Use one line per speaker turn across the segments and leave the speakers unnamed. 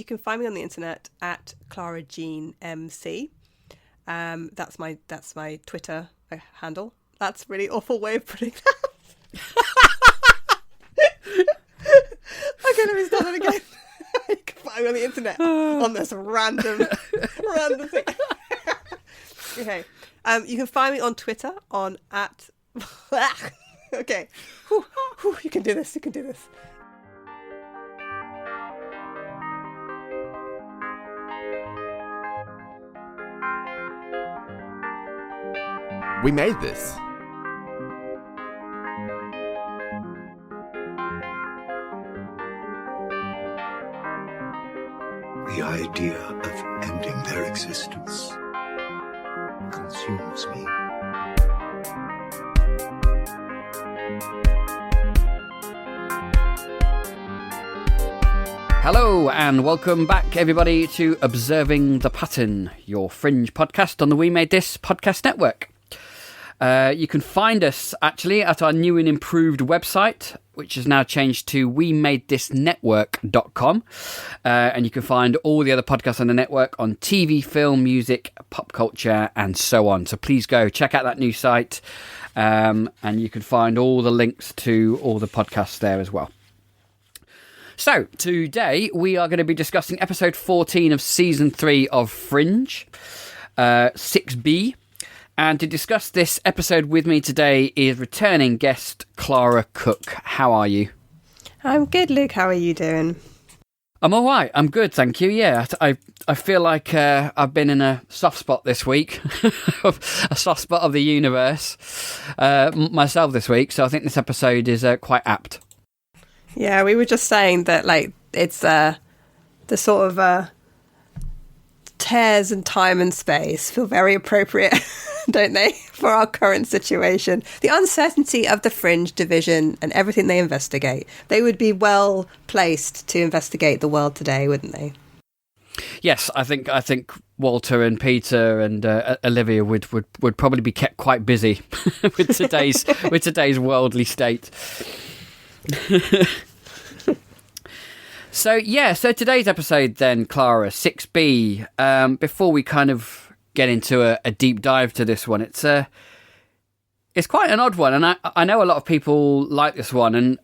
You can find me on the internet at Clara Jean MC. That's my Twitter handle. That's a really awful way of putting that. Okay, let me start that again. You can find me on the internet on this random thing. Okay. You can find me on Twitter on at... Okay. Whew, you can do this.
We made this.
The idea of ending their existence consumes me.
Hello and welcome back everybody to Observing the Pattern, your Fringe podcast on the We Made This podcast network. You can find us actually at our new and improved website, which is now changed to wemadethisnetwork.com. And you can find all the other podcasts on the network on TV, film, music, pop culture, and so on. So please go check out that new site. And you can find all the links to all the podcasts there as well. So today we are going to be discussing episode 14 of season 3 of Fringe, 6B. And to discuss this episode with me today is returning guest Clara Cook. How are you?
I'm good, Luke. How are you doing?
I'm all right. I'm good, thank you. Yeah, I feel like I've been in a soft spot this week, a soft spot of the universe myself this week. So I think this episode is quite apt.
Yeah, we were just saying that it's the sort of tears in time and space feel very appropriate, don't they, for our current situation? The uncertainty of the Fringe division and everything they investigate. They would be well placed to investigate the world today, wouldn't they?
Yes, I think Walter and Peter and Olivia would probably be kept quite busy with today's worldly state. So today's episode then, Clara, 6B, before we kind of get into a deep dive to this one, it's quite an odd one, and I know a lot of people like this one, and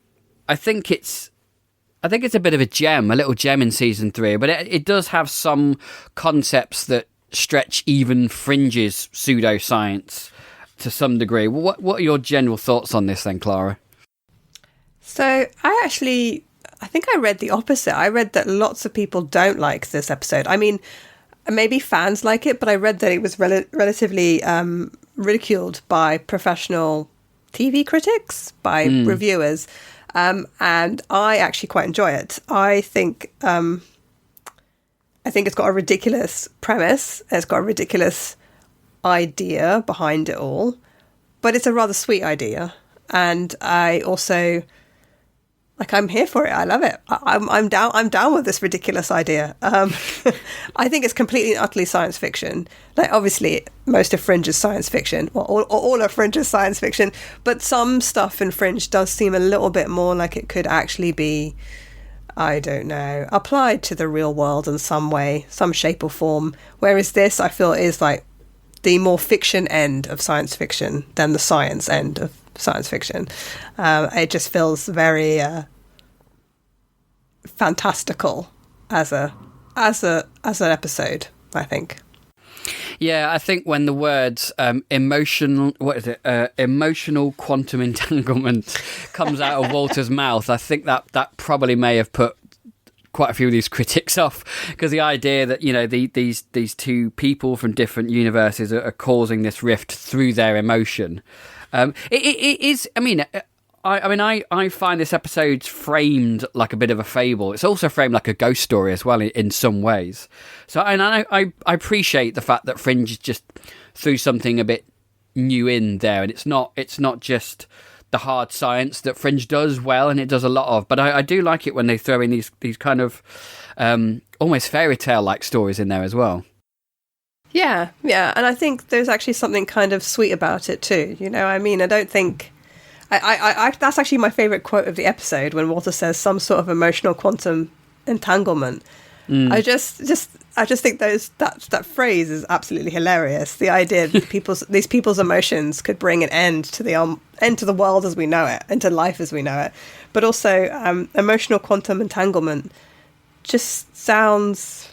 I think it's a bit of a little gem in season 3, but it does have some concepts that stretch even Fringe's pseudoscience to some degree. What are your general thoughts on this then, Clara?
So I think I read the opposite. I read that lots of people don't like this episode. I mean, maybe fans like it, but I read that it was relatively ridiculed by professional TV critics, by reviewers, and I actually quite enjoy it. I think it's got a ridiculous premise. It's got a ridiculous idea behind it all, but it's a rather sweet idea, and I also... I'm here for it. I love it. I'm down with this ridiculous idea. I think it's completely and utterly science fiction. Obviously, most of Fringe is science fiction, or all of Fringe is science fiction. But some stuff in Fringe does seem a little bit more like it could actually be, I don't know, applied to the real world in some way, some shape or form. Whereas this, I feel, is the more fiction end of science fiction than the science end of science fiction. It just feels very fantastical as an episode, I think.
Yeah, I think when the words emotional quantum entanglement comes out of Walter's mouth, I think that probably may have put quite a few of these critics off, because the idea that, you know, these two people from different universes are causing this rift through their emotion. It is. I mean, I find this episode framed like a bit of a fable. It's also framed like a ghost story as well in some ways. So, and I appreciate the fact that Fringe just threw something a bit new in there, and it's not just the hard science that Fringe does well, and it does a lot of. But I do like it when they throw in these kind of almost fairy tale like stories in there as well.
Yeah, and I think there's actually something kind of sweet about it too. You know, I mean, I don't think... I that's actually my favourite quote of the episode, when Walter says some sort of emotional quantum entanglement. I just think that phrase is absolutely hilarious. The idea that these people's emotions could bring an end to the world as we know it, into life as we know it. But also, emotional quantum entanglement just sounds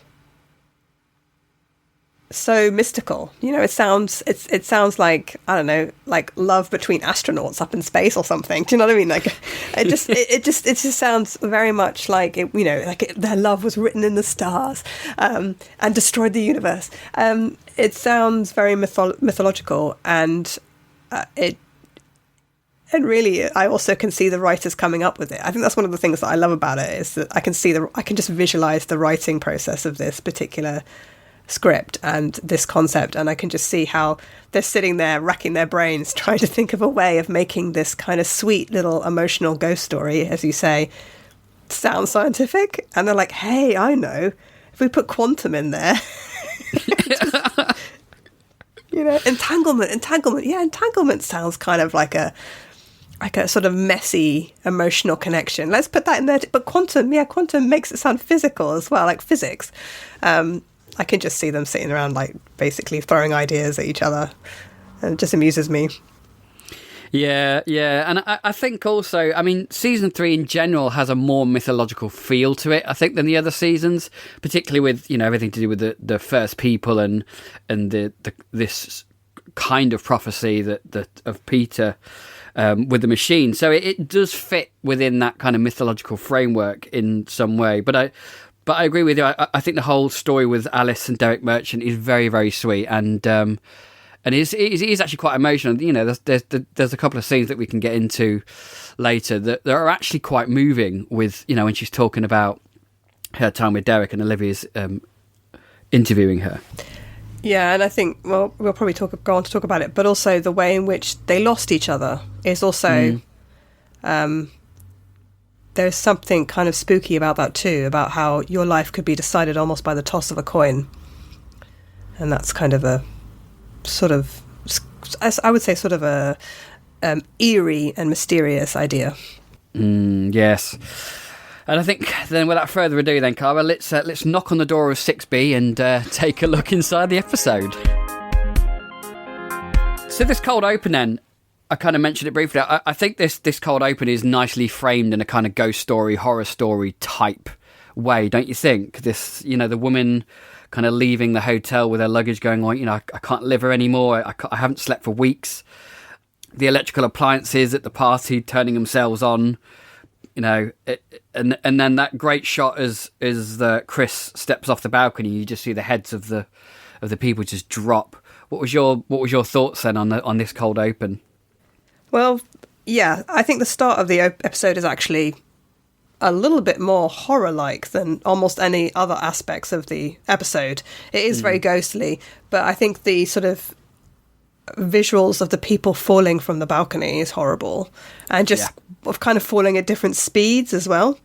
so mystical. It sounds like, I don't know, like love between astronauts up in space or something. Do you know what I mean? Like it just sounds very much like their love was written in the stars and destroyed the universe. It sounds very mythological, and really, I also can see the writers coming up with it. I think that's one of the things that I love about it, is that I can just visualize the writing process of this particular script and this concept, and I can just see how they're sitting there racking their brains trying to think of a way of making this kind of sweet little emotional ghost story, as you say, sound scientific. And they're like, hey, I know, if we put quantum in there. Entanglement sounds kind of like a sort of messy emotional connection. Let's put that in there. But quantum makes it sound physical as well, like physics. I can just see them sitting around, like, basically throwing ideas at each other. And it just amuses me.
Yeah. And I think also, I mean, season 3 in general has a more mythological feel to it, I think, than the other seasons, particularly with, everything to do with the first people and this kind of prophecy that of Peter with the machine. So it does fit within that kind of mythological framework in some way. But I agree with you. I think the whole story with Alice and Derek Merchant is very, very sweet, and it is actually quite emotional. There's a couple of scenes that we can get into later that are actually quite moving. With when she's talking about her time with Derek and Olivia's interviewing her.
Yeah, and I think we'll probably go on to talk about it, but also the way in which they lost each other is also. There's something kind of spooky about that too, about how your life could be decided almost by the toss of a coin. And that's kind of a sort of, I would say, sort of a eerie and mysterious idea.
Yes. And I think then, without further ado then, Clara, let's knock on the door of 6B and take a look inside the episode. So this cold open then, I kind of mentioned it briefly. I think this cold open is nicely framed in a kind of ghost story, horror story type way, don't you think? This, the woman kind of leaving the hotel with her luggage going on, I can't live here anymore. I haven't slept for weeks. The electrical appliances at the party turning themselves on, and then that great shot as Chris steps off the balcony, you just see the heads of the people just drop. What was your thoughts then on this cold open?
Well, yeah, I think the start of the episode is actually a little bit more horror-like than almost any other aspects of the episode. It is very ghostly, but I think the sort of visuals of the people falling from the balcony is horrible, and just kind of falling at different speeds as well.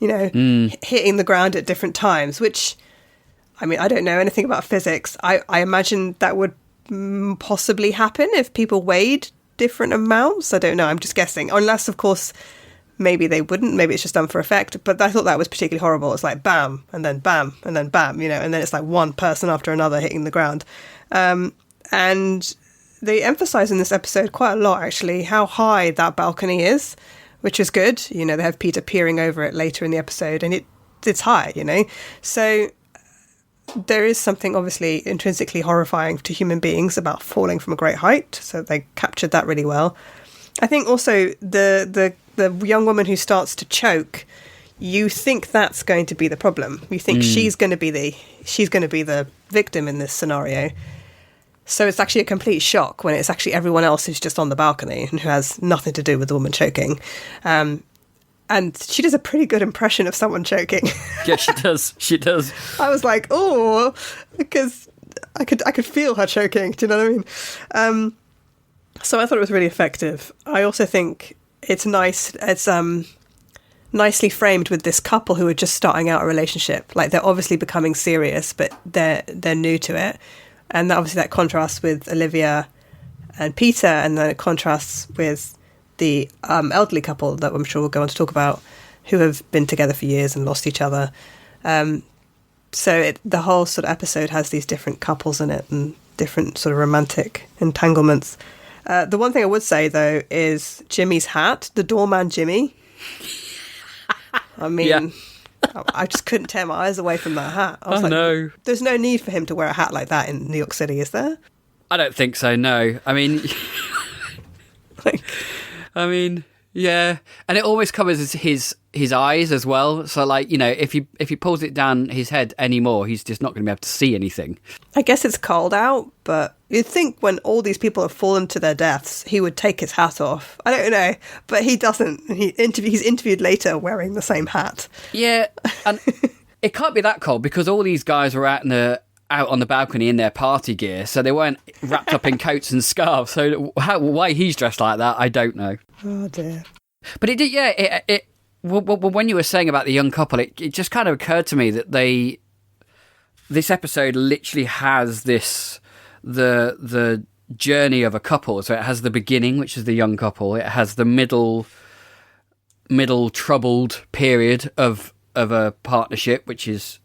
Hitting the ground at different times, which, I mean, I don't know anything about physics. I imagine that would possibly happen if people weighed different amounts. I don't know, I'm just guessing, unless of course maybe they wouldn't, maybe it's just done for effect. But I thought that was particularly horrible. It's like bam and then bam and then bam, and then it's like one person after another hitting the ground, and they emphasize in this episode quite a lot actually how high that balcony is, which is good. They have Peter peering over it later in the episode, and it's high, so there is something obviously intrinsically horrifying to human beings about falling from a great height, so they captured that really well. I think also the young woman who starts to choke, you think that's going to be the problem. You think she's going to be the victim in this scenario. So it's actually a complete shock when it's actually everyone else who's just on the balcony and who has nothing to do with the woman choking. And she does a pretty good impression of someone choking.
Yeah, she does. She does.
I was like, oh, because I could feel her choking. Do you know what I mean? So I thought it was really effective. I also think it's nice. It's nicely framed with this couple who are just starting out a relationship. Like, they're obviously becoming serious, but they're new to it. And obviously that contrasts with Olivia and Peter, and then it contrasts with the elderly couple that I'm sure we'll go on to talk about, who have been together for years and lost each other. So the whole sort of episode has these different couples in it and different sort of romantic entanglements. The one thing I would say, though, is Jimmy's hat, the doorman Jimmy. I mean, yeah. I just couldn't tear my eyes away from that hat. I was no. There's no need for him to wear a hat like that in New York City, is there?
I don't think so, no. I mean... yeah. And it almost covers his eyes as well. So, like, you know, if he pulls it down his head anymore, he's just not going to be able to see anything.
I guess it's cold out, but you'd think when all these people have fallen to their deaths, he would take his hat off. I don't know, but he doesn't. He's interviewed later wearing the same hat.
Yeah, and it can't be that cold because all these guys were out on the balcony in their party gear, so they weren't wrapped up in coats and scarves. So why he's dressed like that, I don't know.
Oh dear.
But it did, yeah. Well, when you were saying about the young couple, it just kind of occurred to me that this episode literally has the journey of a couple. So it has the beginning, which is the young couple. It has the middle troubled period of a partnership, which is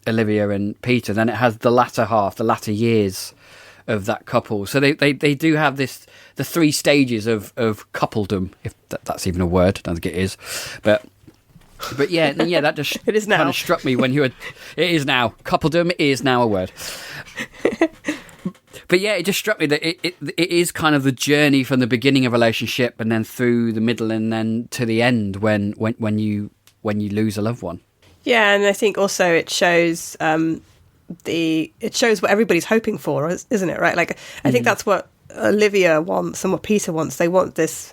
Olivia and Peter. Then it has the latter half, the latter years of that couple. So they do have the 3 stages of coupledom, if that's even a word. I don't think it is, but yeah, that just
it is now.
Kind of struck me when you were. It is now. Coupledom is now a word. But yeah, it just struck me that it is kind of the journey from the beginning of a relationship and then through the middle and then to the end when you lose a loved one.
Yeah, and I think also it shows it shows what everybody's hoping for, isn't it? Right? Like I think that's what Olivia wants and what Peter wants. They want this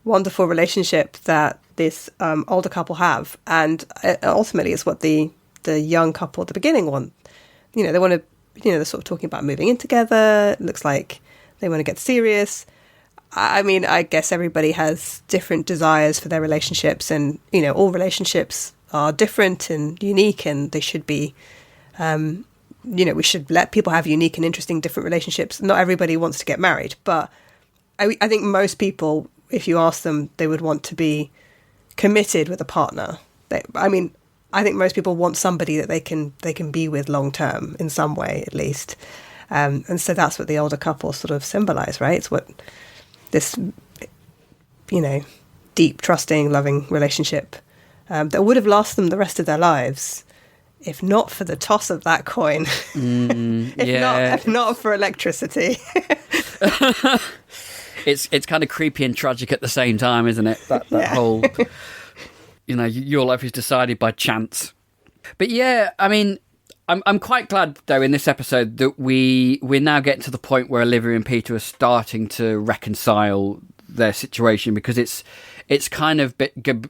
wonderful relationship that this older couple have, and ultimately it's what the young couple at the beginning want. You know, they want to. You know, they're sort of talking about moving in together. It looks like they want to get serious. I mean, I guess everybody has different desires for their relationships, and you know, all relationships are different and unique, and they should be. You know, we should let people have unique and interesting different relationships. Not everybody wants to get married, but I think most people, if you ask them, they would want to be committed with a partner. I think most people want somebody that they can be with long term in some way, at least. And so that's what the older couple sort of symbolise, right? It's what this, you know, deep, trusting, loving relationship that would have lasted them the rest of their lives, if not for the toss of that coin, if not for electricity.
It's kind of creepy and tragic at the same time, isn't it? That whole, you know, your life is decided by chance. But yeah, I mean, I'm quite glad though in this episode that we're now getting to the point where Olivia and Peter are starting to reconcile their situation, because it's kind of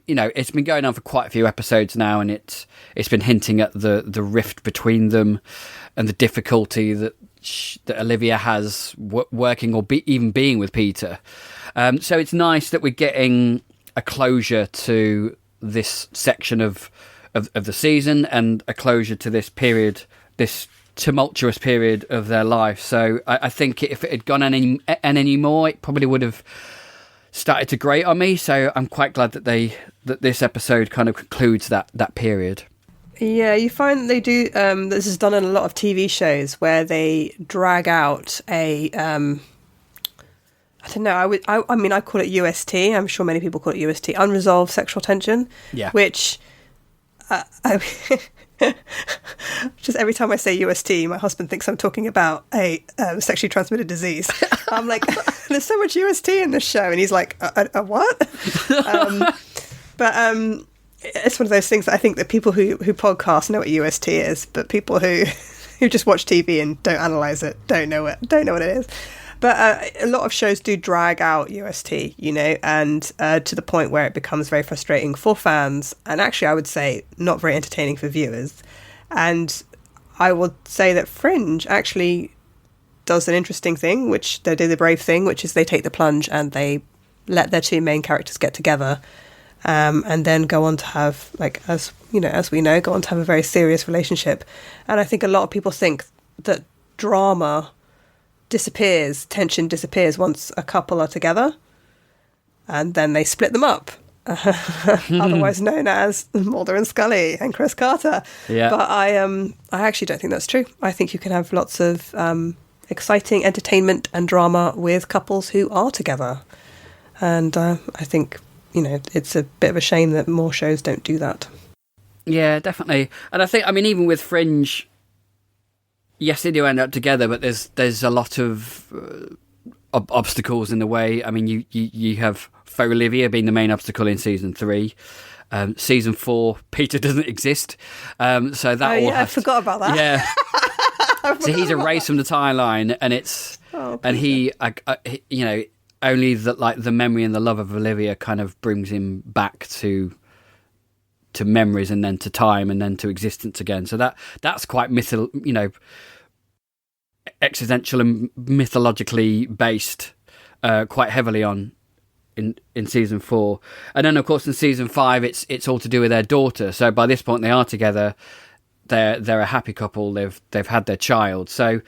you know, it's been going on for quite a few episodes now, and it's been hinting at the rift between them and the difficulty that Olivia has working or even being with Peter. So it's nice that we're getting a closure to this section of the season and a closure to this period, this tumultuous period of their life. So I think if it had gone any more, it probably would have started to grate on me. So I'm quite glad that this episode kind of concludes that period.
Yeah, you find they do. This is done in a lot of TV shows where they drag out a. I don't know. I mean, I call it UST. I'm sure many people call it UST, unresolved sexual tension. Yeah. Which, just every time I say UST, my husband thinks I'm talking about a sexually transmitted disease. I'm like, there's so much UST in this show, and he's like, a what? But it's one of those things that I think that people who podcast know what UST is, but people who just watch TV and don't analyse it don't know what it is. But a lot of shows do drag out UST, you know, and to the point where it becomes very frustrating for fans, and actually I would say not very entertaining for viewers. And I would say that Fringe actually does an interesting thing, which they do the brave thing, which is they take the plunge and they let their two main characters get together, and then go on to have, like, as you know, as we know, go on to have a very serious relationship. And I think a lot of people think that drama disappears, tension disappears once a couple are together, and then they split them up. otherwise known as Mulder and Scully and Chris Carter.
Yeah.
But I actually don't think that's true. I think you can have lots of exciting entertainment and drama with couples who are together. And I think, it's a bit of a shame that more shows don't do that.
Yeah, definitely. And I think, even with Fringe, yes, they do end up together, but there's a lot of obstacles in the way. You have Faux Olivia being the main obstacle in season 3. Season 4, Peter doesn't exist. So that
I forgot about that.
Yeah. So he's erased from the timeline, and it's he only the memory and the love of Olivia kind of brings him back to memories, and then to time, and then to existence again. So that's quite existential and mythologically based, quite heavily on in season 4. And then of course in season 5 it's all to do with their daughter. So by this point they are together, they're a happy couple, they've had their child. So,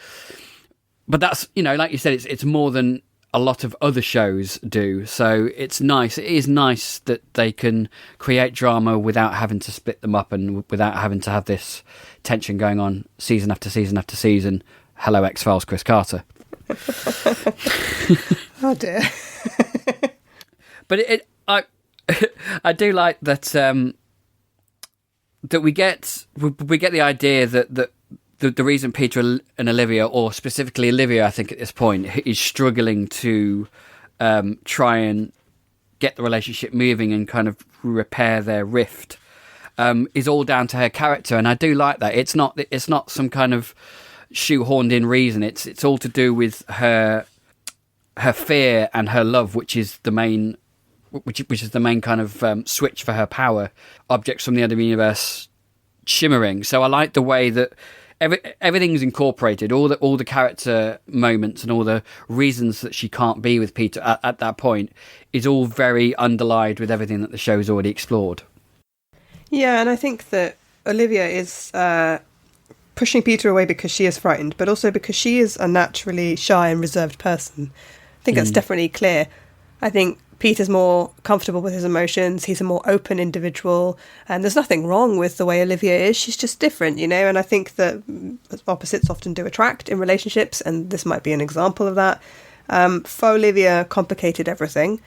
but that's, like you said, it's more than a lot of other shows do. So it's nice. It is nice that they can create drama without having to split them up, and without having to have this tension going on season after season after season. Hello, X-Files, Chris Carter.
Oh dear.
But I do like that that we get the idea that the reason Peter and Olivia, or specifically Olivia, I think at this point, is struggling to try and get the relationship moving and kind of repair their rift, is all down to her character. And I do like that. It's not some kind of shoehorned in reason. It's all to do with her fear and her love, which is the main kind of switch for her power. Objects from the other universe shimmering. So I like the way that everything's incorporated, all the character moments and all the reasons that she can't be with Peter at that point is all very underlined with everything that the show's already explored. Yeah,
and I think that Olivia is pushing Peter away because she is frightened, but also because she is a naturally shy and reserved person. I think that's definitely clear. I think Peter's more comfortable with his emotions. He's a more open individual, and there's nothing wrong with the way Olivia is. She's just different, and I think that opposites often do attract in relationships, and this might be an example of that. Faux Olivia complicated everything,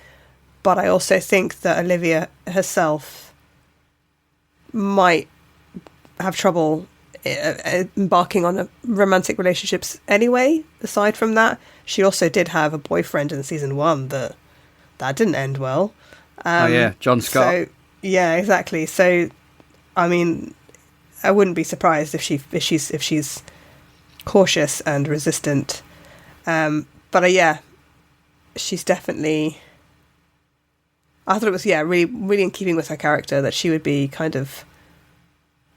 but I also think that Olivia herself might have trouble embarking on romantic relationships anyway. Aside from that, she also did have a boyfriend in season 1 that didn't end well.
John Scott.
So, yeah, exactly. So, I wouldn't be surprised if she's cautious and resistant. But she's definitely. I thought it was really, really in keeping with her character that she would be kind of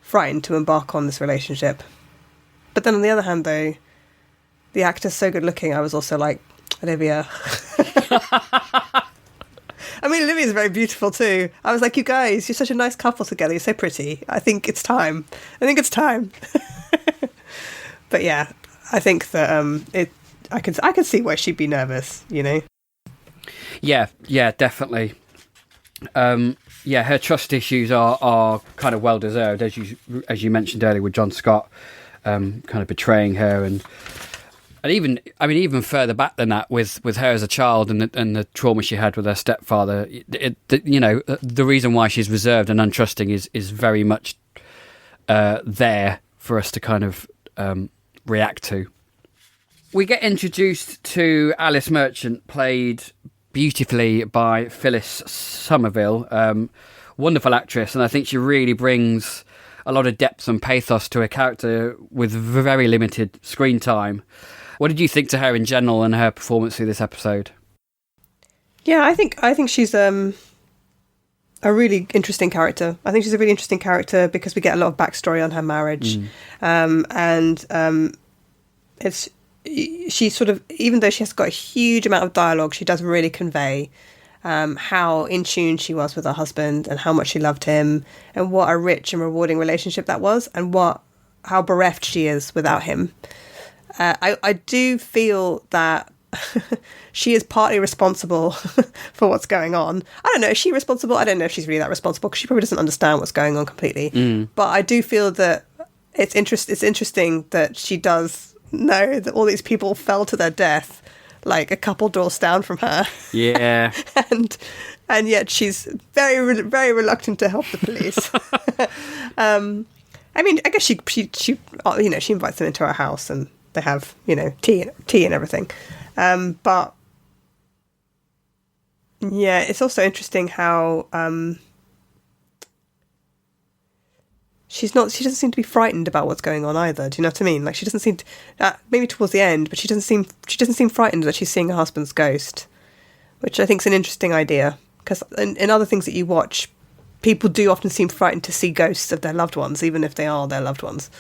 frightened to embark on this relationship. But then on the other hand, though, the actor's so good looking, I was also like, Olivia. Olivia's very beautiful too. I was like, you guys, you're such a nice couple together. You're so pretty. I think it's time. But yeah, I think that I can see why she'd be nervous,
Yeah, definitely. Her trust issues are kind of well deserved, as you mentioned earlier, with John Scott kind of betraying her, and even further back than that, with her as a child and the trauma she had with her stepfather. The reason why she's reserved and untrusting is very much there for us to kind of react to. We get introduced to Alice Merchant, played beautifully by Phyllis Somerville, wonderful actress, and I think she really brings a lot of depth and pathos to her character with very limited screen time. What did you think to her in general and her performance through this episode?
Yeah, I think she's a really interesting character. I think she's a really interesting character because we get a lot of backstory on her marriage, it's. She sort of, even though she has got a huge amount of dialogue, she does really convey how in tune she was with her husband and how much she loved him, and what a rich and rewarding relationship that was, and how bereft she is without him. I do feel that she is partly responsible for what's going on. I don't know, is she responsible? I don't know if she's really that responsible, because she probably doesn't understand what's going on completely. But I do feel that it's interesting that she does know that all these people fell to their death like a couple doors down from her.
Yeah.
and yet she's very, very reluctant to help the police. I mean, I guess she she invites them into her house and they have, tea and everything. But yeah, it's also interesting how she doesn't seem to be frightened about what's going on either. Do you know what I mean? Like, she doesn't seem to, maybe towards the end, but she doesn't seem frightened that she's seeing her husband's ghost, which I think is an interesting idea, because in other things that you watch, people do often seem frightened to see ghosts of their loved ones, even if they are their loved ones.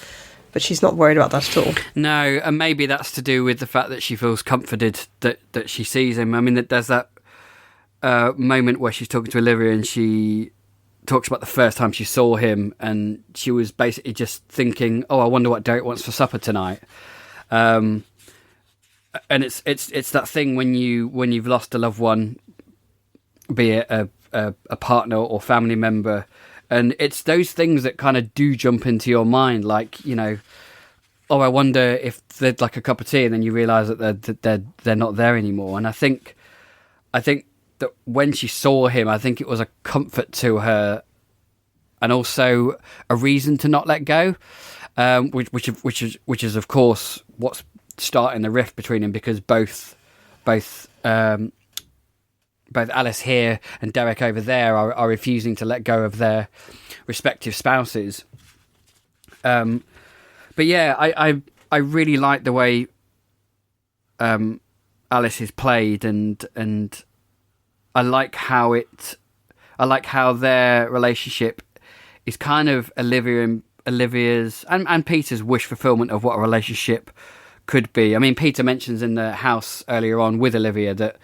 But she's not worried about that at all. No,
and maybe that's to do with the fact that she feels comforted that she sees him. I mean, there's that moment where she's talking to Olivia and she talks about the first time she saw him, and she was basically just thinking, "Oh, I wonder what Derek wants for supper tonight." And it's that thing when you've lost a loved one, be it a partner or family member, and it's those things that kind of do jump into your mind, like, oh, I wonder if they'd like a cup of tea, and then you realise that they're not there anymore. And I think that when she saw him, I think it was a comfort to her, and also a reason to not let go, which is of course what's starting the rift between them, because both Alice here and Derek over there are refusing to let go of their respective spouses. But yeah, I really like the way Alice is played, and I like how their relationship is kind of Olivia's and Peter's wish fulfillment of what a relationship could be. I mean, Peter mentions in the house earlier on with Olivia that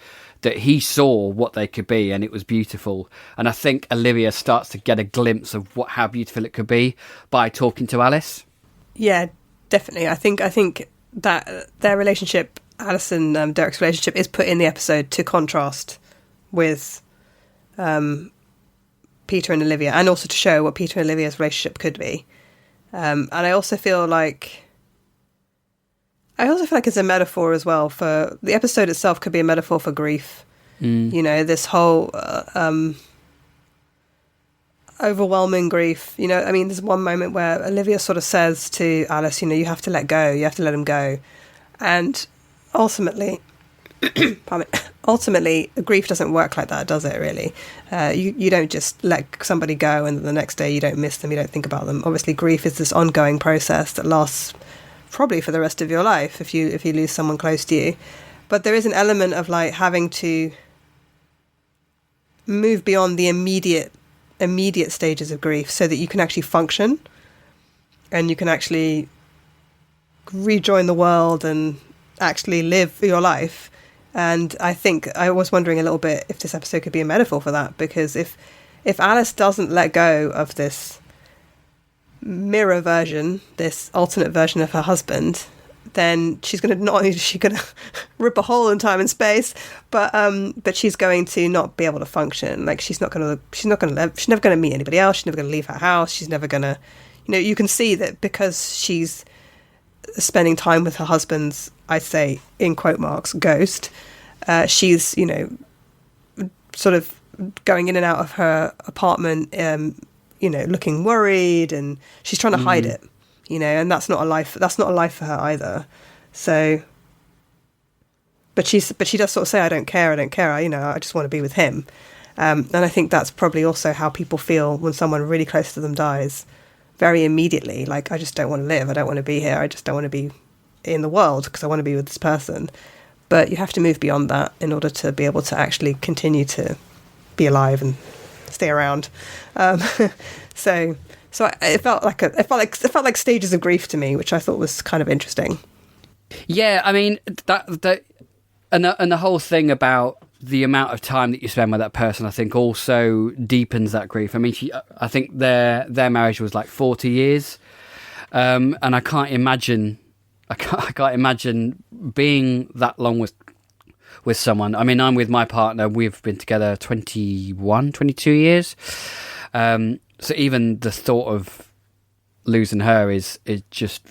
he saw what they could be, and it was beautiful. And I think Olivia starts to get a glimpse of how beautiful it could be by talking to Alice. Yeah, definitely. I think that their relationship, Alice and Derek's relationship, is put in the episode to contrast with Peter and Olivia, and also to show what Peter and Olivia's relationship could be. And I also feel like it's a metaphor as well for the episode itself. Could be a metaphor for grief. This whole overwhelming grief. I mean, there's one moment where Olivia sort of says to Alice, you have to let go, you have to let him go. And ultimately, grief doesn't work like that, does it, really? You don't just let somebody go and the next day you don't miss them, you don't think about them. Obviously, grief is this ongoing process that lasts probably for the rest of your life if you lose someone close to you. But there is an element of like having to move beyond the immediate stages of grief so that you can actually function and you can actually rejoin the world and actually live your life. And I think I was wondering a little bit if this episode could be a metaphor for that, because if Alice doesn't let go of this mirror version, this alternate version of her husband, then she's going to not only is she going to rip a hole in time and space, but she's going to not be able to function. Like, she's never going to meet anybody else. She's never going to leave her house. She's never going to, you can see that because she's spending time with her husband's, I say in quote marks, ghost. She's sort of going in and out of her apartment, looking worried, and she's trying to hide it, and that's not a life for her either. So, but she does sort of say, I don't care, I just want to be with him. And I think that's probably also how people feel when someone really close to them dies, very immediately. Like, I just don't want to live, I don't want to be here, I just don't want to be in the world because I want to be with this person. But you have to move beyond that in order to be able to actually continue to be alive and stay around. So it felt like stages of grief to me, which I thought was kind of interesting. Yeah, I mean that and the whole thing about the amount of time that you spend with that person, I think, also deepens that grief. I mean, I think their marriage was like 40 years, and I can't imagine being that long with with someone. I mean, I'm with my partner. We've been together 22 years. So even the thought of losing her is just,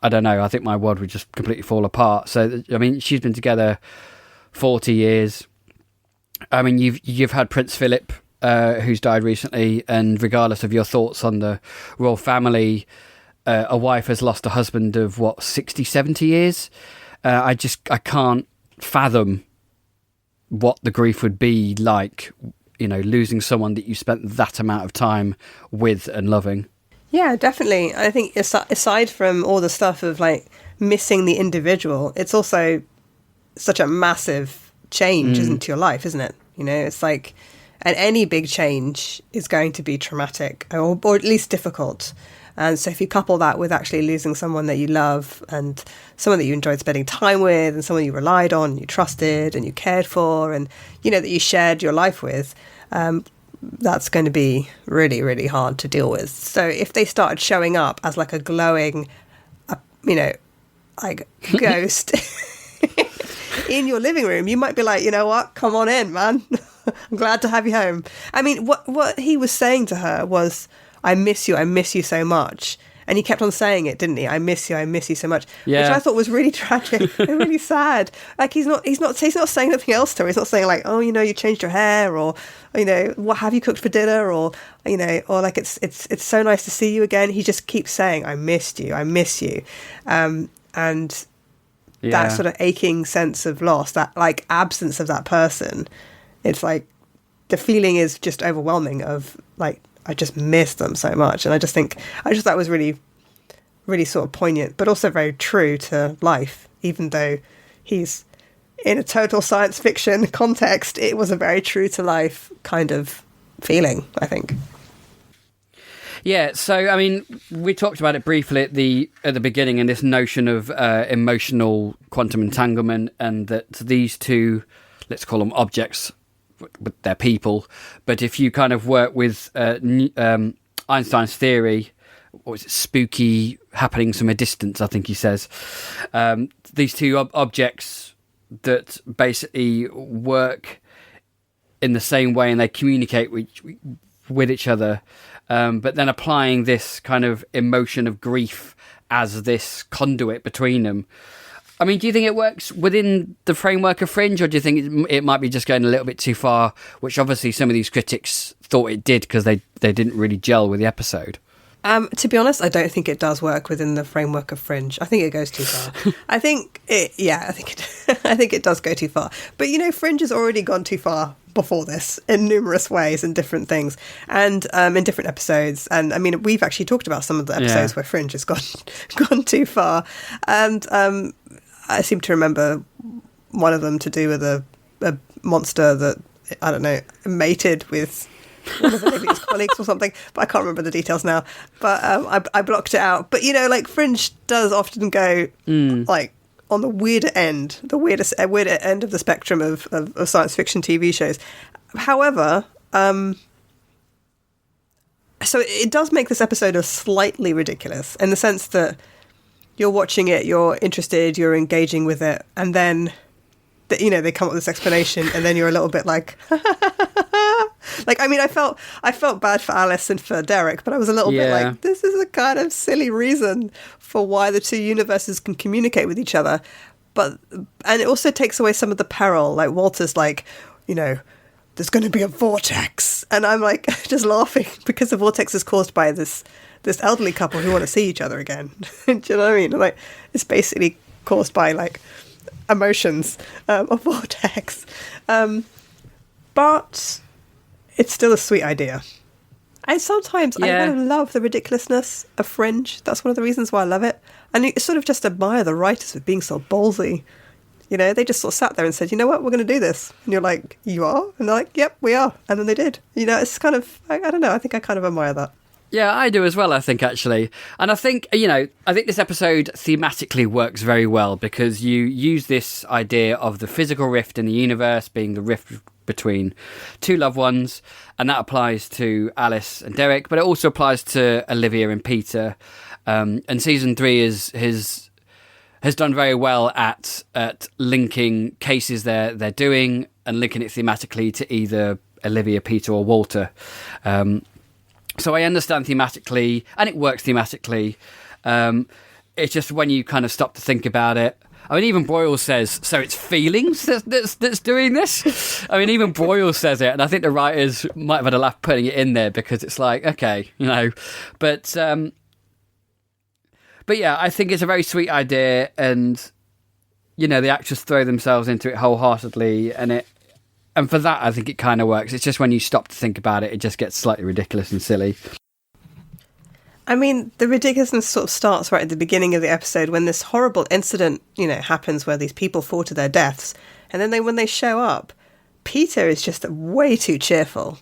I don't know. I think my world would just completely fall apart. So, I mean, she's been together 40 years. I mean, you've had Prince Philip, who's died recently, and regardless of your thoughts on the royal family, a wife has lost a husband of 60, 70 years. I can't fathom what the grief would be like, losing someone that you spent that amount of time with and loving.
Yeah, definitely. I think aside from all the stuff of like missing the individual, it's also such a massive change, isn't to your life, isn't it? It's like, and any big change is going to be traumatic or at least difficult. And so if you couple that with actually losing someone that you love and someone that you enjoyed spending time with and someone you relied on, you trusted and you cared for and, that you shared your life with, that's going to be really, really hard to deal with. So if they started showing up as like a glowing, like ghost in your living room, you might be like, you know what, come on in, man. I'm glad to have you home. I mean, what he was saying to her was, I miss you so much. And he kept on saying it, didn't he? I miss you so much.
Yeah.
Which I thought was really tragic and really sad. Like he's not saying anything else to her. He's not saying like, oh, you changed your hair, or what have you cooked for dinner, or or like it's so nice to see you again. He just keeps saying, I miss you. And that sort of aching sense of loss, that like absence of that person, it's like the feeling is just overwhelming of like, I just miss them so much. And I just thought it was really, really sort of poignant, but also very true to life. Even though he's in a total science fiction context, it was a very true to life kind of feeling, I think.
Yeah, so I mean, we talked about it briefly at the beginning, and this notion of emotional quantum entanglement, and that these two, let's call them objects, with their people, but if you kind of work with Einstein's theory, or is it spooky happenings from a distance, I think he says, these two objects that basically work in the same way and they communicate with each other, but then applying this kind of emotion of grief as this conduit between them. I mean, do you think it works within the framework of Fringe, or do you think it might be just going a little bit too far, which obviously some of these critics thought it did because they didn't really gel with the episode?
To be honest, I don't think it does work within the framework of Fringe. I think it goes too far. I think it does go too far. But, Fringe has already gone too far before this in numerous ways and different things and in different episodes. And I mean, we've actually talked about some of the episodes where Fringe has gone too far. And I seem to remember one of them to do with a monster that, I don't know, mated with one of Olivia's colleagues or something, but I can't remember the details now. But I blocked it out. But, like Fringe does often go like on the weirder end, weirder end of the spectrum of science fiction TV shows. However, so it does make this episode slightly ridiculous in the sense that you're watching it, you're interested, you're engaging with it, and then, they come up with this explanation, and then you're a little bit like, like, I mean, I felt bad for Alice and for Derek, but I was a little bit like, this is a kind of silly reason for why the two universes can communicate with each other, and it also takes away some of the peril. Like Walter's like, there's going to be a vortex, and I'm like just laughing because the vortex is caused by this elderly couple who want to see each other again. Do you know what I mean? Like, it's basically caused by like emotions, a vortex. But it's still a sweet idea. And sometimes I kind of love the ridiculousness of Fringe. That's one of the reasons why I love it. And you sort of just admire the writers for being so ballsy. They just sort of sat there and said, you know what, we're going to do this. And you're like, you are? And they're like, yep, we are. And then they did. It's kind of, I don't know, I think I kind of admire that.
Yeah, I do as well, I think, actually. And I think, I think this episode thematically works very well because you use this idea of the physical rift in the universe being the rift between two loved ones, and that applies to Alice and Derek, but it also applies to Olivia and Peter. And season 3 is has done very well at linking cases they're doing and linking it thematically to either Olivia, Peter, or Walter. So I understand thematically, and it works thematically. It's just when you kind of stop to think about it. I mean, even Broyle says, so it's feelings that's doing this? I mean, even Broyle says it, and I think the writers might have had a laugh putting it in there because it's like, okay, you know. But yeah, I think it's a very sweet idea, and, you know, the actors throw themselves into it wholeheartedly, and for that, I think it kind of works. It's just when you stop to think about it, it just gets slightly ridiculous and silly.
I mean, the ridiculousness sort of starts right at the beginning of the episode when this horrible incident, you know, happens where these people fall to their deaths. And then when they show up, Peter is just way too cheerful.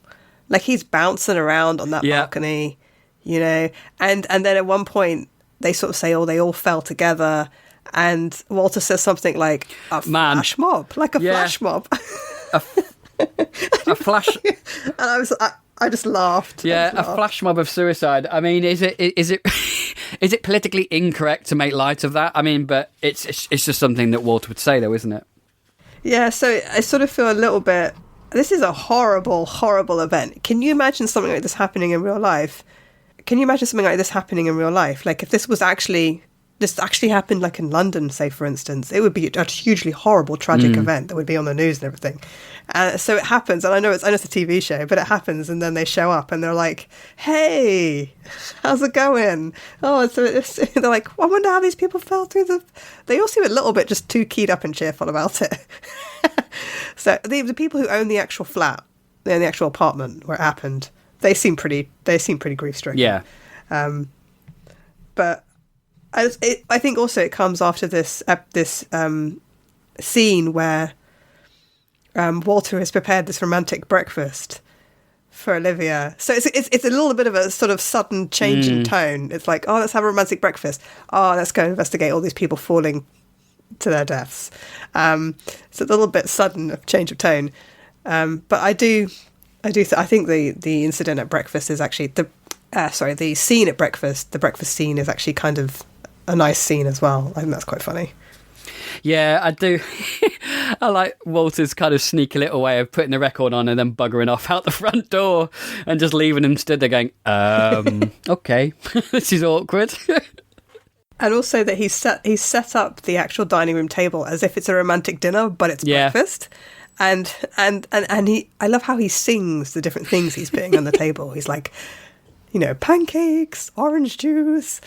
Like, he's bouncing around on that balcony, you know. And then at one point, they sort of say, oh, they all fell together. And Walter says something like, flash mob. Like a flash mob.
A flash...
And I just laughed.
Yeah, a flash mob of suicide. I mean, is it is it politically incorrect to make light of that? I mean, but it's just something that Walter would say, though, isn't it?
Yeah. So I sort of feel a little bit. This is a horrible, horrible event. Can you imagine something like this happening in real life? Can you imagine something like this happening in real life? Like, if this actually happened, like in London, say, for instance, it would be a hugely horrible, tragic event that would be on the news and everything. So it happens, and I know it's a TV show, but it happens, and then they show up, and they're like, hey, how's it going? Oh, they're like, I wonder how these people fell through the... They all seem a little bit just too keyed up and cheerful about it. So the people who own the actual flat, the actual apartment where it happened, they seem pretty grief-stricken.
Yeah.
But... I think also it comes after this scene where Walter has prepared this romantic breakfast for Olivia. So it's a little bit of a sort of sudden change in tone. It's like, oh, let's have a romantic breakfast. Oh, let's go investigate all these people falling to their deaths. It's a little bit sudden of change of tone. But I think the incident at breakfast is actually the scene at breakfast. The breakfast scene is actually kind of a nice scene as well. I think that's quite funny.
Yeah, I do. I like Walter's kind of sneaky little way of putting the record on and then buggering off out the front door and just leaving him stood there going, okay, this is awkward.
And also that he's set up the actual dining room table as if it's a romantic dinner, but it's breakfast. And I love how he sings the different things he's putting on the table. He's like, you know, pancakes, orange juice.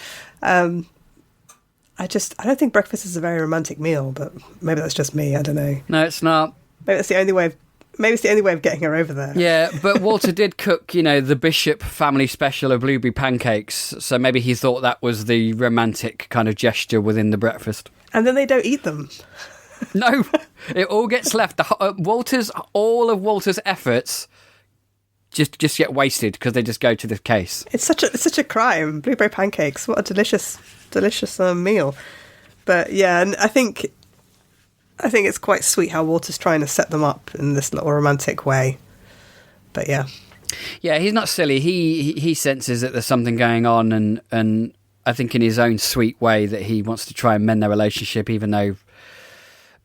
I don't think breakfast is a very romantic meal, but maybe that's just me. I don't know.
No, it's not.
Maybe it's the only way of getting her over there.
Yeah, but Walter did cook, you know, the Bishop family special of blueberry pancakes, so maybe he thought that was the romantic kind of gesture within the breakfast.
And then they don't eat them.
No, it all gets left. All of Walter's efforts just get wasted because they just go to this case.
It's such a crime. Blueberry pancakes. What a delicious meal. But yeah, and I think it's quite sweet how Walter's trying to set them up in this little romantic way. But yeah,
he's not silly. He senses that there's something going on, and I think in his own sweet way that he wants to try and mend their relationship, even though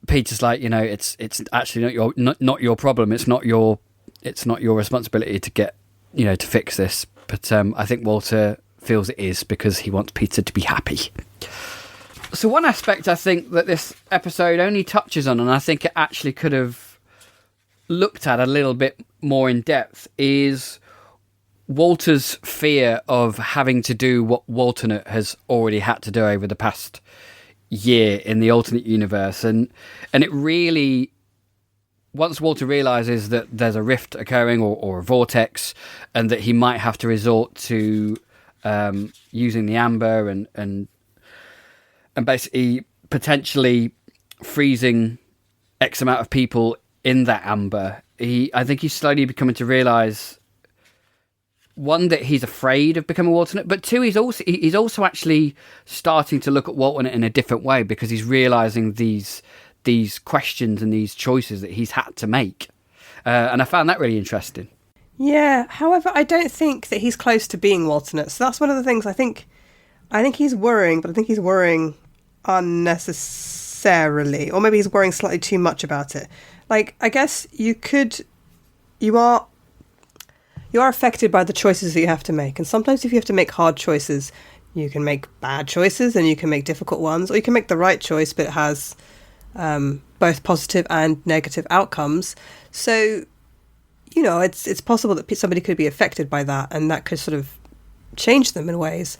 Peter's like, you know, it's actually not your problem. It's not your responsibility to get, you know, to fix this. But I think Walter feels it is because he wants Peter to be happy. So one aspect I think that this episode only touches on, and I think it actually could have looked at a little bit more in depth, is Walter's fear of having to do what Walternate has already had to do over the past year in the alternate universe. And it really... Once Walter realises that there's a rift occurring or a vortex, and that he might have to resort to using the amber and basically potentially freezing X amount of people in that amber, I think he's slowly becoming to realise, one, that he's afraid of becoming alternate, but two, he's also actually starting to look at alternate in a different way because he's realising these questions and these choices that he's had to make. And I found that really interesting.
Yeah, however, I don't think that he's close to being alternate. So that's one of the things I think he's worrying, but I think he's worrying unnecessarily, or maybe he's worrying slightly too much about it. Like, I guess you are affected by the choices that you have to make. And sometimes if you have to make hard choices, you can make bad choices and you can make difficult ones, or you can make the right choice, but it has both positive and negative outcomes. So, you know, it's possible that somebody could be affected by that, and that could sort of change them in ways.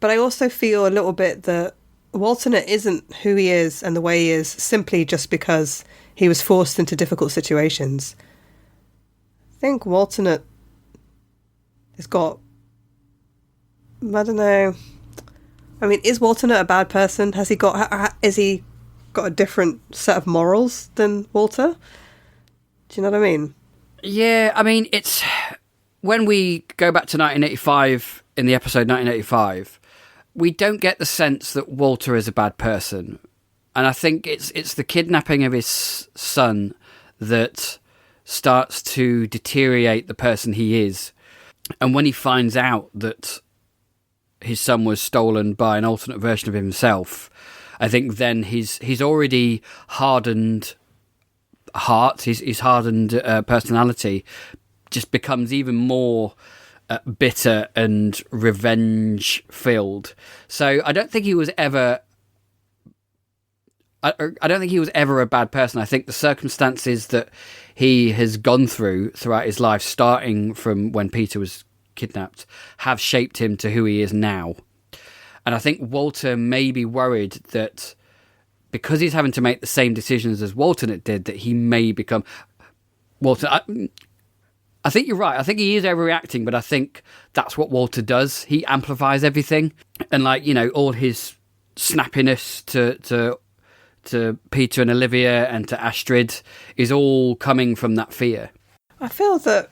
But I also feel a little bit that Walter isn't who he is and the way he is simply just because he was forced into difficult situations. I think Walter has got, I don't know. I mean, is Walter a bad person? Has he got a different set of morals than Walter? Do you know what I mean?
Yeah, I mean, it's when we go back to 1985 in the episode 1985, we don't get the sense that Walter is a bad person. And I think it's the kidnapping of his son that starts to deteriorate the person he is. And when he finds out that his son was stolen by an alternate version of himself, I think then his already hardened heart, his hardened personality just becomes even more bitter and revenge filled. So I don't think he was ever I don't think he was ever a bad person. I think the circumstances that he has gone throughout his life, starting from when Peter was kidnapped, have shaped him to who he is now. And I think Walter may be worried that because he's having to make the same decisions as Walter did, that he may become... Walter, I think you're right. I think he is overreacting, but I think that's what Walter does. He amplifies everything. And, like, you know, all his snappiness to Peter and Olivia and to Astrid is all coming from that fear.
I feel that,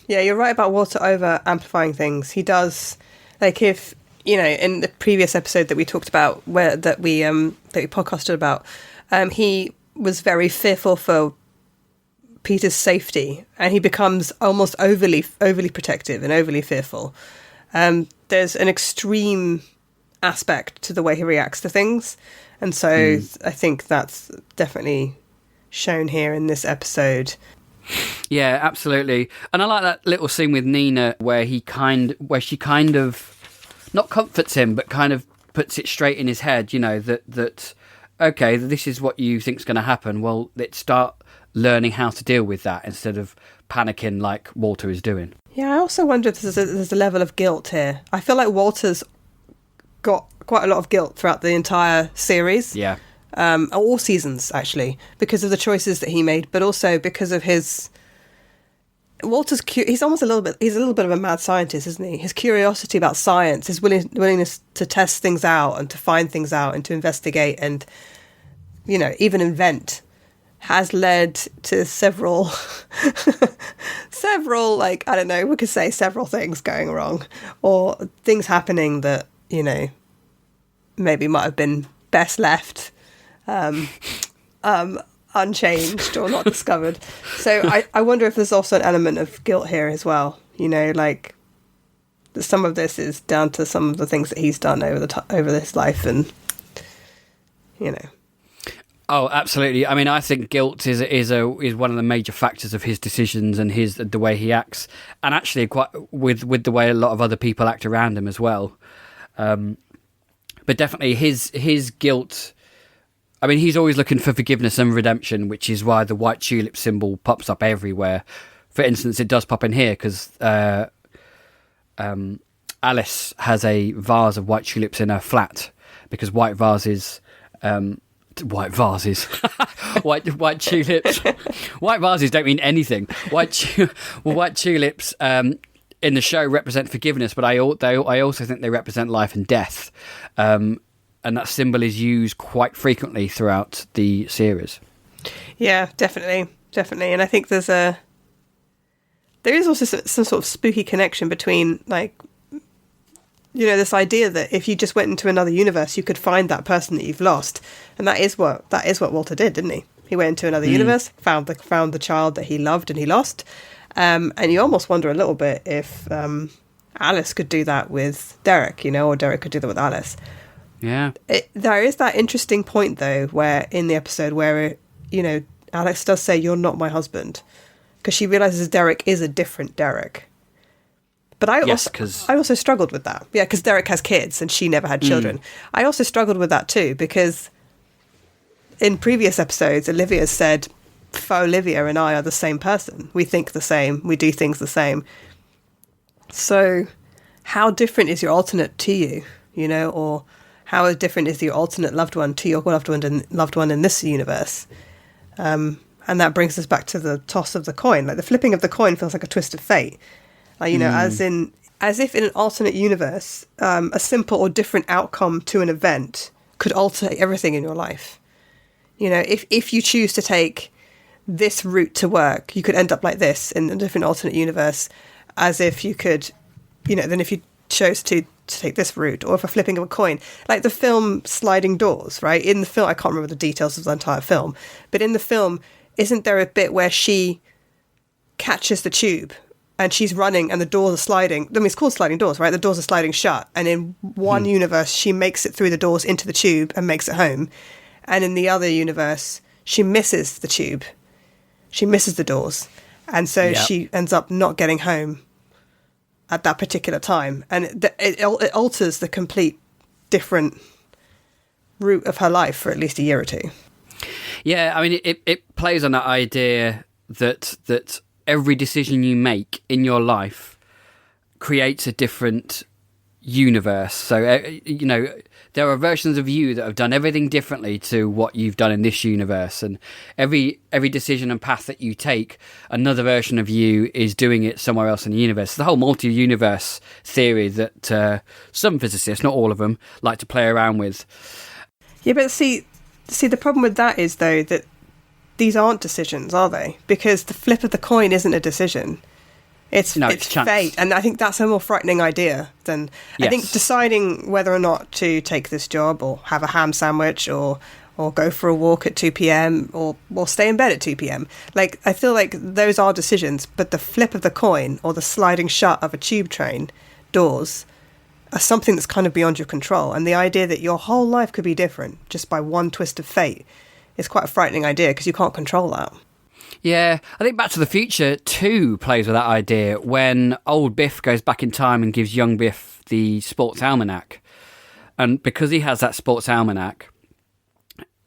you're right about Walter over amplifying things. He does, like, if, you know, in the previous episode that we talked about, that we podcasted about, he was very fearful for Peter's safety, and he becomes almost overly protective and overly fearful. There's an extreme aspect to the way he reacts to things. And so I think that's definitely shown here in this episode.
Yeah, absolutely. And I like that little scene with Nina where she kind of not comforts him, but kind of puts it straight in his head, you know, that okay, this is what you think's going to happen. Well, let's start learning how to deal with that instead of panicking like Walter is doing. Yeah,
I also wonder if there's a level of guilt here. I feel like Walter's got quite a lot of guilt throughout the entire series.
Yeah.
All seasons, actually, because of the choices that he made, but also because of he's a little bit of a mad scientist, isn't he? His curiosity about science, his willingness to test things out and to find things out and to investigate and, you know, even invent, has led to several, like, I don't know, we could say several things going wrong, or things happening that, you know, maybe might have been best left unchanged or not discovered. So I wonder if there's also an element of guilt here as well. You know, like, some of this is down to some of the things that he's done over this life, and, you know.
Oh, absolutely. I mean, I think guilt is one of the major factors of his decisions and the way he acts, and actually quite with the way a lot of other people act around him as well. But definitely his guilt. I mean, he's always looking for forgiveness and redemption, which is why the white tulip symbol pops up everywhere. For instance, it does pop in here because Alice has a vase of white tulips in her flat because white tulips. White vases don't mean anything. White tulips in the show represent forgiveness, but I also think they represent life and death, and that symbol is used quite frequently throughout the series.
Yeah, definitely, and I think there is also some sort of spooky connection between, like, you know, this idea that if you just went into another universe, you could find that person that you've lost, and that is what Walter did, didn't he? He went into another universe, found the child that he loved and he lost, and you almost wonder a little bit if Alice could do that with Derek, you know, or Derek could do that with Alice.
Yeah.
There is that interesting point, though, where in the episode where, Alex does say, "You're not my husband," because she realizes Derek is a different Derek. But I also struggled with that. Yeah, because Derek has kids and she never had children. I also struggled with that too, because in previous episodes, Olivia said, "For Olivia and I are the same person. We think the same. We do things the same." So how different is your alternate to you, or how different is your alternate loved one to your loved one in this universe? And that brings us back to the toss of the coin. Like, the flipping of the coin feels like a twist of fate. Like, as if in an alternate universe, a simple or different outcome to an event could alter everything in your life. If you choose to take this route to work, you could end up like this in a different alternate universe, as if you could, then if you chose to take this route, or if a flipping of a coin, like the film Sliding Doors, right? In the film, I can't remember the details of the entire film, but in the film, isn't there a bit where she catches the tube and she's running and the doors are sliding? I mean, it's called Sliding Doors, right? The doors are sliding shut. And in one universe, she makes it through the doors into the tube and makes it home. And in the other universe, she misses the tube. She misses the doors. And so she ends up not getting home at that particular time. And it alters the complete different route of her life for at least a year or two.
Yeah, I mean, it plays on that idea that every decision you make in your life creates a different universe. So, there are versions of you that have done everything differently to what you've done in this universe. And every decision and path that you take, another version of you is doing it somewhere else in the universe. The whole multi-universe theory that some physicists, not all of them, like to play around with.
Yeah, but see, the problem with that is, though, that these aren't decisions, are they? Because the flip of the coin isn't a decision. It's fate. And I think that's a more frightening idea than... Yes. I think deciding whether or not to take this job, or have a ham sandwich, or go for a walk at 2 p.m, or stay in bed at 2 p.m. Like, I feel like those are decisions, but the flip of the coin, or the sliding shut of a tube train doors, are something that's kind of beyond your control. And the idea that your whole life could be different just by one twist of fate is quite a frightening idea, because you can't control that.
Yeah, I think Back to the Future 2 plays with that idea when old Biff goes back in time and gives young Biff the sports almanac. And because he has that sports almanac,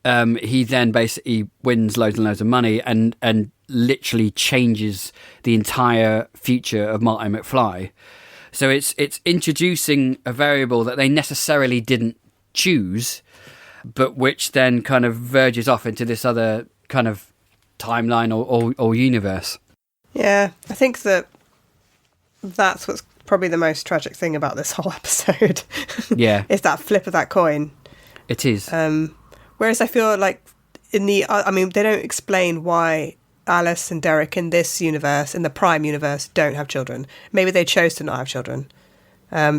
he then basically wins loads and loads of money and literally changes the entire future of Marty McFly. So it's introducing a variable that they necessarily didn't choose, but which then kind of verges off into this other kind of timeline or universe. Yeah,
I think that's what's probably the most tragic thing about this whole episode.
Yeah.
Is that flip of that coin.
It is.
Whereas I feel like they don't explain why Alice and Derek in this universe, in the Prime universe, don't have children. Maybe they chose to not have children.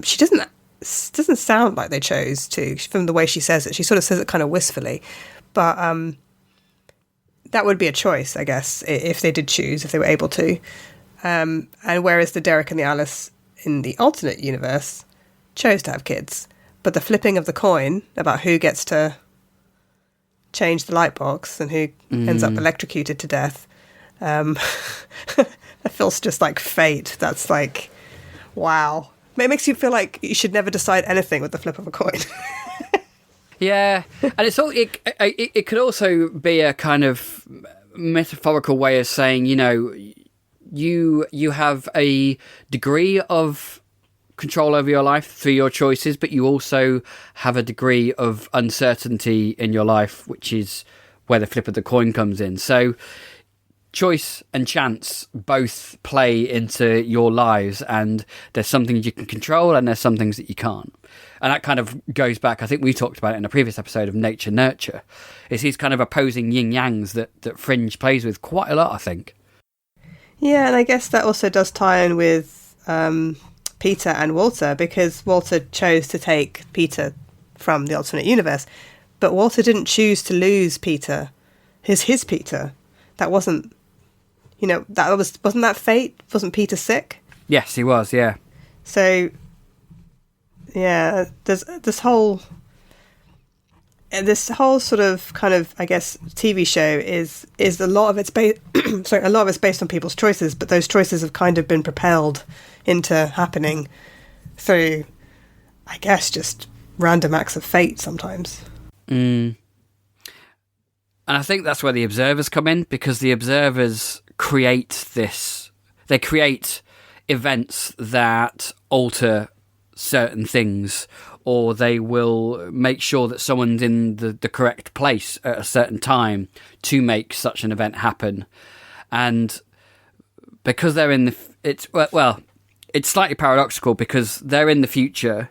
She doesn't sound like they chose to, from the way she says it. She sort of says it kind of wistfully. But that would be a choice, I guess, if they did choose, if they were able to. And whereas the Derek and the Alice in the alternate universe chose to have kids. But the flipping of the coin about who gets to change the light box and who ends up electrocuted to death, that feels just like fate. That's like, wow. It makes you feel like you should never decide anything with the flip of a coin.
Yeah, and it could also be a kind of metaphorical way of saying, you have a degree of control over your life through your choices, but you also have a degree of uncertainty in your life, which is where the flip of the coin comes in. So choice and chance both play into your lives, and there's some things you can control and there's some things that you can't. And that kind of goes back, I think we talked about it in a previous episode of Nature Nurture. It's these kind of opposing yin-yangs that Fringe plays with quite a lot, I think.
Yeah, and I guess that also does tie in with Peter and Walter, because Walter chose to take Peter from the alternate universe. But Walter didn't choose to lose Peter. His Peter. That wasn't, wasn't that fate? Wasn't Peter sick?
Yes, he was, yeah.
So... yeah, there's this whole this whole sort of kind of, I guess, TV show is a lot of it's based sorry, a lot of it's based on people's choices, but those choices have kind of been propelled into happening through, I guess, just random acts of fate sometimes.
And I think that's where the observers come in, because the observers create events that alter certain things, or they will make sure that someone's in the correct place at a certain time to make such an event happen. And because they're in it's slightly paradoxical, because they're in the future,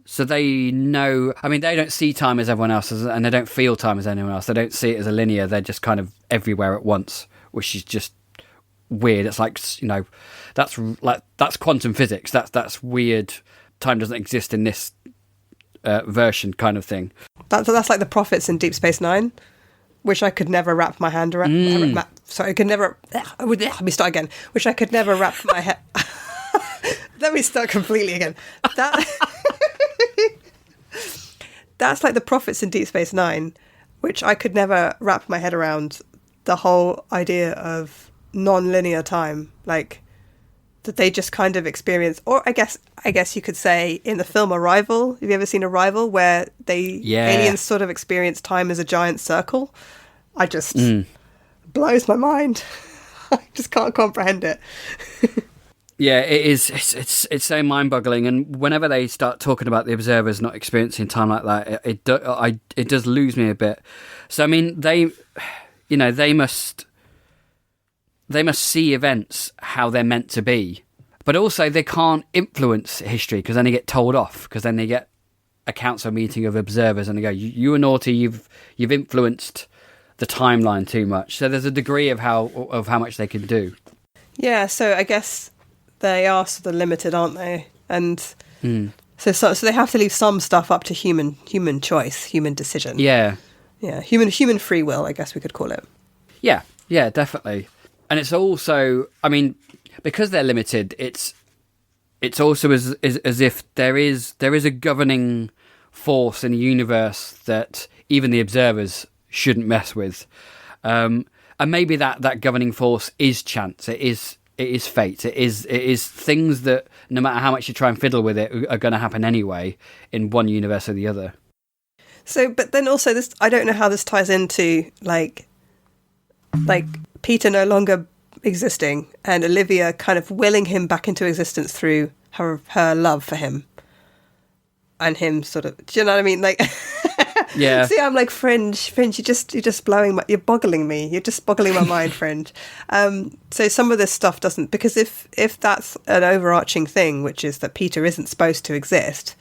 so they know, I mean, they don't see time as everyone else, and they don't feel time as anyone else. They don't see it as a linear, they're just kind of everywhere at once, which is just weird. It's like, that's quantum physics. That's weird. Time doesn't exist in this version, kind of thing.
That's like the prophets in Deep Space Nine, which I could never wrap my hand around. Sorry, I could never. Let me start again. Which I could never wrap my head. Let me start completely again. That's like the prophets in Deep Space Nine, which I could never wrap my head around. The whole idea of non-linear time, like that they just kind of experience, or I guess you could say in the film Arrival. Have you ever seen Arrival, where aliens sort of experience time as a giant circle? I just blows my mind. I just can't comprehend it.
Yeah, it is. It's so mind-boggling, and whenever they start talking about the observers not experiencing time like that, it does lose me a bit. So I mean, they must see events how they're meant to be, but also they can't influence history, because then they get told off, because then they get a council meeting of observers and they go, you were naughty, you've influenced the timeline too much. So there's a degree of how much they can do. Yeah,
so I guess they are sort of limited, aren't they? And so they have to leave some stuff up to human choice, human decision.
Yeah,
human free will, I guess we could call it.
Yeah, definitely. And it's also, I mean, because they're limited, it's also as if there is a governing force in the universe that even the observers shouldn't mess with. And maybe that governing force is chance. It is fate. It is things that, no matter how much you try and fiddle with it, are going to happen anyway in one universe or the other.
So, but then also this, I don't know how this ties into like Peter no longer existing and Olivia kind of willing him back into existence through her love for him, and him sort of, do you know what I mean? Like,
yeah.
See, I'm like, Fringe, you're just you're boggling me. You're just boggling my mind, Fringe. So some of this stuff doesn't, because if that's an overarching thing, which is that Peter isn't supposed to exist,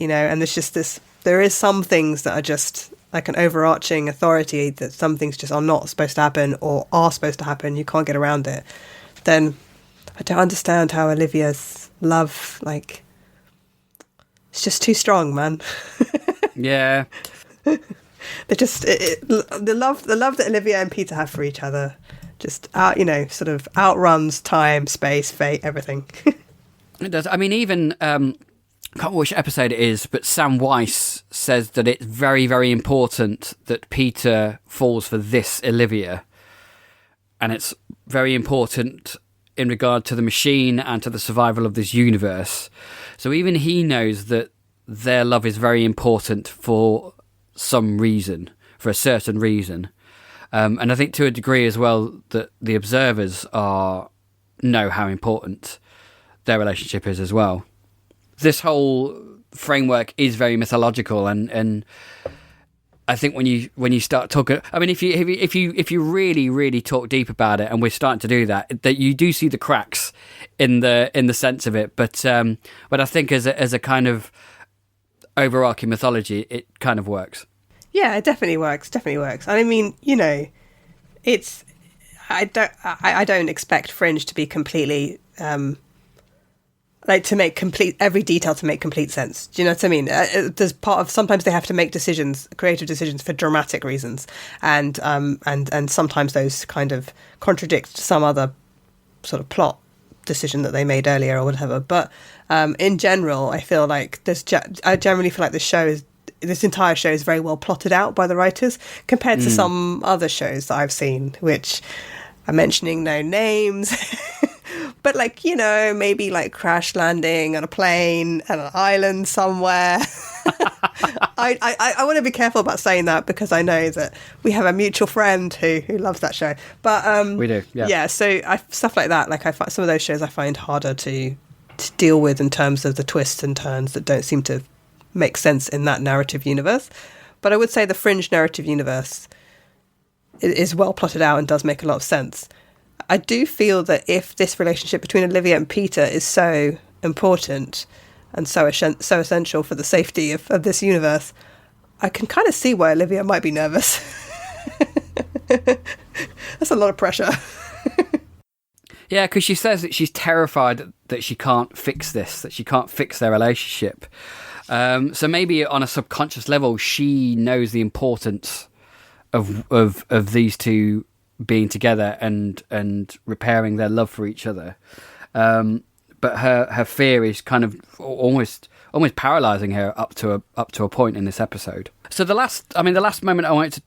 and there's just this, there is some things that are just like an overarching authority, that some things just are not supposed to happen or are supposed to happen, you can't get around it, then I don't understand how Olivia's love, like, it's just too strong, man.
Yeah.
They just the love that Olivia and Peter have for each other just sort of outruns time, space, fate, everything.
It does. I mean, even I can't remember which episode it is, but Sam Weiss says that it's very, very important that Peter falls for this Olivia, and it's very important in regard to the machine and to the survival of this universe. So even he knows that their love is very important for some reason, for a certain reason. And I think to a degree as well that the observers know how important their relationship is as well. This whole framework is very mythological, and I think when you start talking, I mean, if you really, really talk deep about it, and we're starting to do that you do see the cracks in the sense of it. But I think as a kind of overarching mythology, it kind of works.
Yeah, it definitely works. I mean, it's I don't expect Fringe to be completely to make every detail to make complete sense. Do you know what I mean? There's sometimes they have to make creative decisions for dramatic reasons, and sometimes those kind of contradict some other sort of plot decision that they made earlier or whatever. But in general, I feel like I generally feel like the show this entire show is very well plotted out by the writers compared to some other shows that I've seen, which I'm mentioning no names, but like, you know, maybe like crash landing on a plane at an island somewhere. I want to be careful about saying that because I know that we have a mutual friend who loves that show. But
we do, yeah.
Yeah, so stuff like that. Like some of those shows I find harder to deal with in terms of the twists and turns that don't seem to make sense in that narrative universe. But I would say the Fringe narrative universe is well plotted out and does make a lot of sense. I do feel that if this relationship between Olivia and Peter is so important and so essential for the safety of this universe, I can kind of see why Olivia might be nervous. That's a lot of pressure.
Yeah, because she says that she's terrified that she can't fix this, that she can't fix their relationship. So maybe on a subconscious level, she knows the importance of these two being together and repairing their love for each other. But her fear is kind of almost paralyzing her up to a point in this episode. So the last moment I wanted to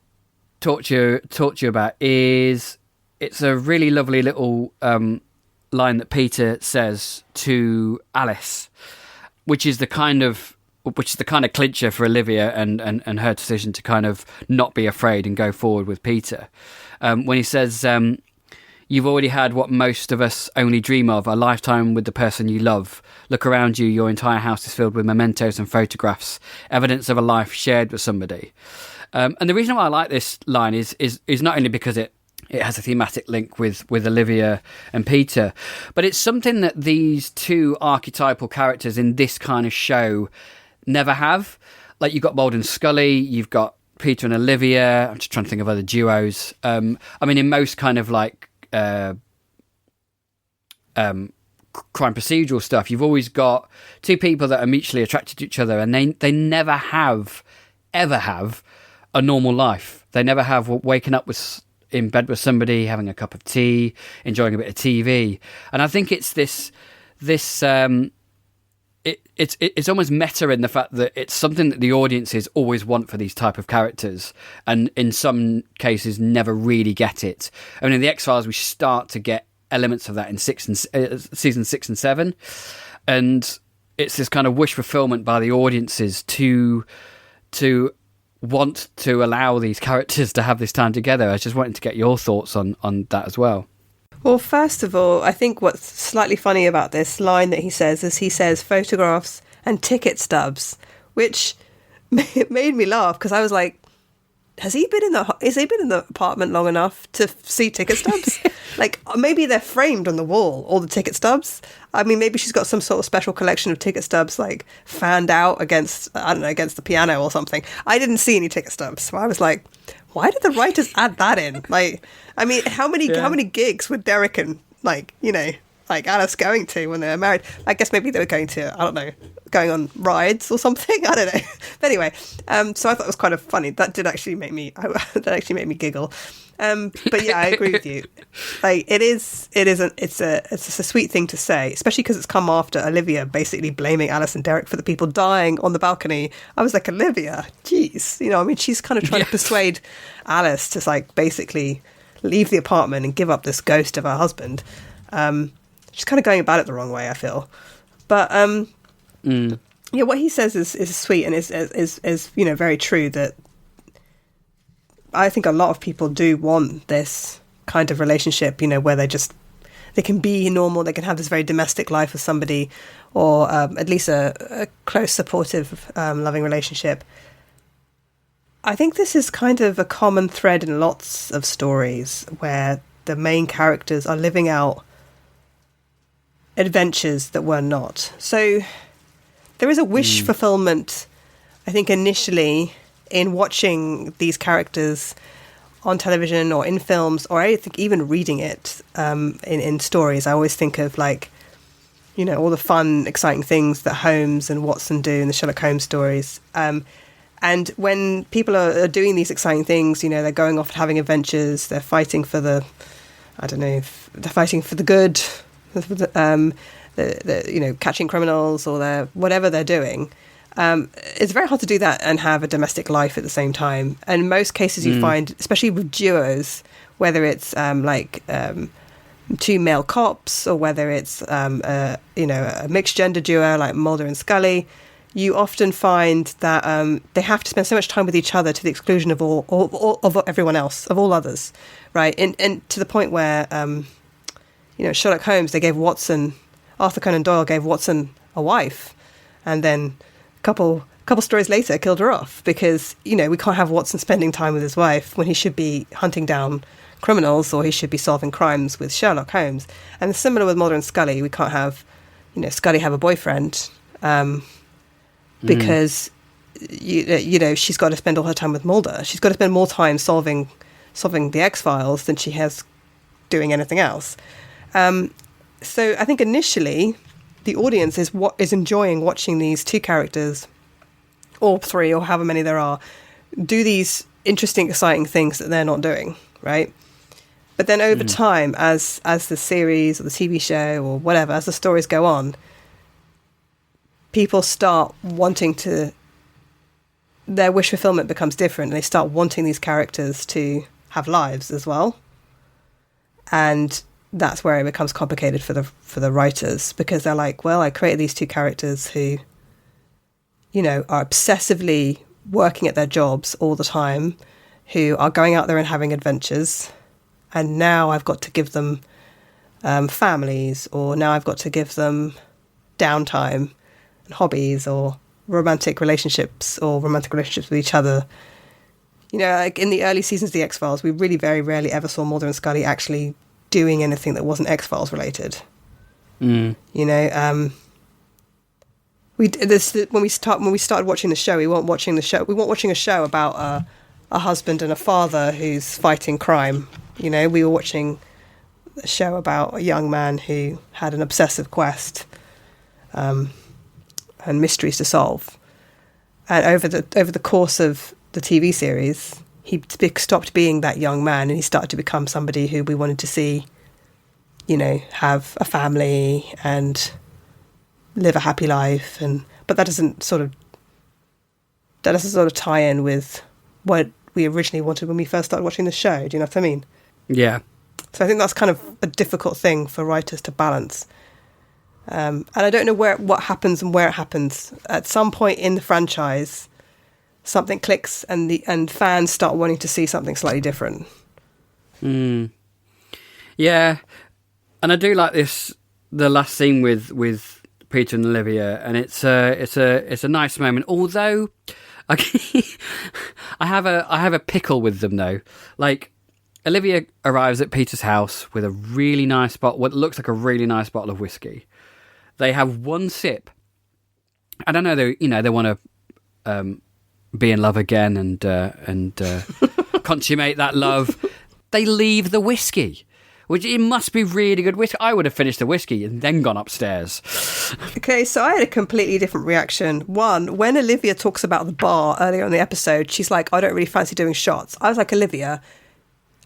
talk to you about is, it's a really lovely little line that Peter says to Alice, which is the kind of clincher for Olivia and her decision to kind of not be afraid and go forward with Peter. When he says, "You've already had what most of us only dream of, a lifetime with the person you love. Look around you, your entire house is filled with mementos and photographs, evidence of a life shared with somebody." And the reason why I like this line is not only because it has a thematic link with Olivia and Peter, but it's something that these two archetypal characters in this kind of show never have. Like, you've got Mulder and Scully, you've got Peter and Olivia. I'm just trying to think of other duos. I mean, in most kind of like crime procedural stuff, you've always got two people that are mutually attracted to each other, and they never ever have a normal life. They never have waking up in bed with somebody, having a cup of tea, enjoying a bit of TV. And I think it's this it's almost meta in the fact that it's something that the audiences always want for these type of characters, and in some cases never really get it. I mean, in the X-Files, we start to get elements of that in season 6 and 7, and it's this kind of wish fulfillment by the audiences to want to allow these characters to have this time together. I was just wanting to get your thoughts on that as well.
Well, first of all, I think what's slightly funny about this line that he says is he says photographs and ticket stubs, which made me laugh because I was like, has he been in the apartment long enough to see ticket stubs? Like, maybe they're framed on the wall, all the ticket stubs. I mean, maybe she's got some sort of special collection of ticket stubs, like fanned out against the piano or something. I didn't see any ticket stubs, so I was like, why did the writers add that in? Like, I mean, how many gigs were Derek and Alice going to when they were married? I guess maybe they were going on rides or something. I don't know. But anyway, so I thought it was kind of funny. That did actually make me giggle. But yeah, I agree with you. Like, it's a sweet thing to say, especially because it's come after Olivia basically blaming Alice and Derek for the people dying on the balcony. I was like, Olivia, geez, I mean, she's kind of trying to persuade Alice to like basically leave the apartment and give up this ghost of her husband. She's kind of going about it the wrong way, I feel. But yeah, what he says is sweet and is very true, that I think a lot of people do want this kind of relationship, where they can be normal, they can have this very domestic life with somebody, or at least a close, supportive, loving relationship. I think this is kind of a common thread in lots of stories where the main characters are living out adventures that were not. So there is a wish fulfillment, I think, initially in watching these characters on television or in films, or I think even reading it in stories. I always think of all the fun, exciting things that Holmes and Watson do in the Sherlock Holmes stories. And when people are doing these exciting things, they're going off and having adventures, they're fighting for they're fighting for the good, catching criminals, or whatever they're doing. It's very hard to do that and have a domestic life at the same time. And in most cases you find, especially with duos, whether it's two male cops or whether it's a mixed gender duo like Mulder and Scully, you often find that they have to spend so much time with each other to the exclusion of all of everyone else, of all others, right? And to the point where Sherlock Holmes, they gave Arthur Conan Doyle gave Watson a wife, and then a couple stories later killed her off because we can't have Watson spending time with his wife when he should be hunting down criminals or he should be solving crimes with Sherlock Holmes. And similar with Mulder and Scully, we can't have Scully have a boyfriend because she's got to spend all her time with Mulder. She's got to spend more time solving the X-Files than she has doing anything else. So I think initially the audience is enjoying watching these two characters, or three, or however many there are, do these interesting, exciting things that they're not doing, right? But then over time, as the series or the TV show or whatever, as the stories go on, people start wanting to, their wish fulfillment becomes different. They start wanting these characters to have lives as well. And that's where it becomes complicated for the writers, because they're like, well, I created these two characters who, are obsessively working at their jobs all the time, who are going out there and having adventures. And now I've got to give them families, or now I've got to give them downtime and hobbies, or romantic relationships with each other. Like in the early seasons of the X-Files, we really very rarely ever saw Mulder and Scully actually doing anything that wasn't X-Files related. When we started watching the show, we weren't watching a show about a husband and a father who's fighting crime. We were watching a show about a young man who had an obsessive quest and mysteries to solve. And over the course of the TV series, he stopped being that young man and he started to become somebody who we wanted to see, have a family and live a happy life. But that doesn't sort of tie in with what we originally wanted when we first started watching the show. Do you know what I mean?
Yeah.
So I think that's kind of a difficult thing for writers to balance. And I don't know what happens and where it happens. At some point in the franchise, something clicks and fans start wanting to see something slightly different.
Yeah. And I do like the last scene with Peter and Olivia, and it's a nice moment. Although I have a pickle with them though. Like, Olivia arrives at Peter's house with a really nice what looks like a really nice bottle of whiskey. They have one sip. I don't know. They want to be in love again and consummate that love. They leave the whiskey, which it must be really good whiskey. I would have finished the whiskey and then gone upstairs.
Okay, so I had a completely different reaction. One, when Olivia talks about the bar earlier in the episode, she's like, I don't really fancy doing shots. I was like, Olivia,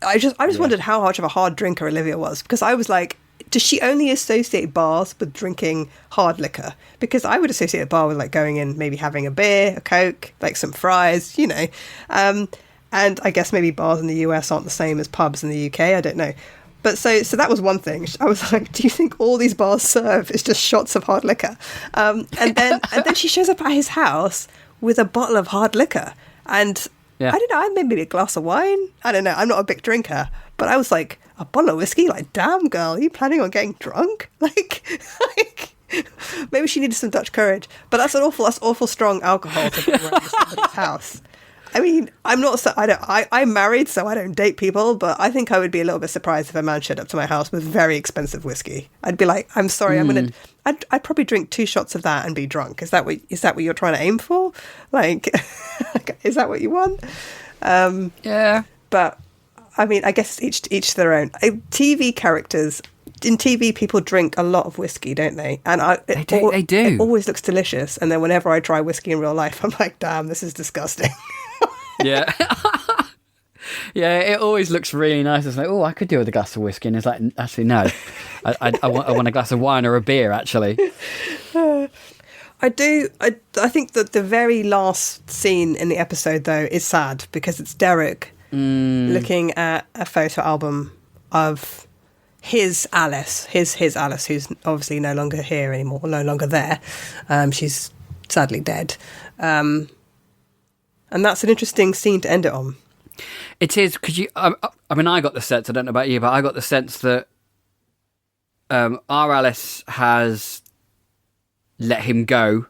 I just wondered how much of a hard drinker Olivia was, because I was like, does she only associate bars with drinking hard liquor? Because I would associate a bar with like going in, maybe having a beer, a Coke, like some fries, and I guess maybe bars in the US aren't the same as pubs in the UK. I don't know. But so that was one thing. I was like, do you think all these bars serve is just shots of hard liquor? And then she shows up at his house with a bottle of hard liquor. And I don't know, maybe a glass of wine. I don't know. I'm not a big drinker. But I was like, a bottle of whiskey? Like, damn, girl, are you planning on getting drunk? Like maybe she needed some Dutch courage. But that's awful strong alcohol to bring around to somebody's house. I mean, I'm married, so I don't date people, but I think I would be a little bit surprised if a man showed up to my house with very expensive whiskey. I'd be like, I'm sorry, I'd probably drink 2 shots of that and be drunk. Is that what you're trying to aim for? Like, is that what you want?
Yeah.
But, I mean, I guess each their own. TV characters, in TV, people drink a lot of whiskey, don't they? And
they do.
It always looks delicious. And then whenever I try whiskey in real life, I'm like, damn, this is disgusting.
Yeah. Yeah, it always looks really nice. It's like, oh, I could do with a glass of whiskey. And it's like, actually, no. I want a glass of wine or a beer, actually.
I I do. I think that the very last scene in the episode, though, is sad because it's Derek looking at a photo album of his Alice, his Alice, who's obviously no longer here anymore, no longer there. She's sadly dead. And that's an interesting scene to end it on.
It is, because I mean, I got the sense, I don't know about you, but I got the sense that our Alice has let him go,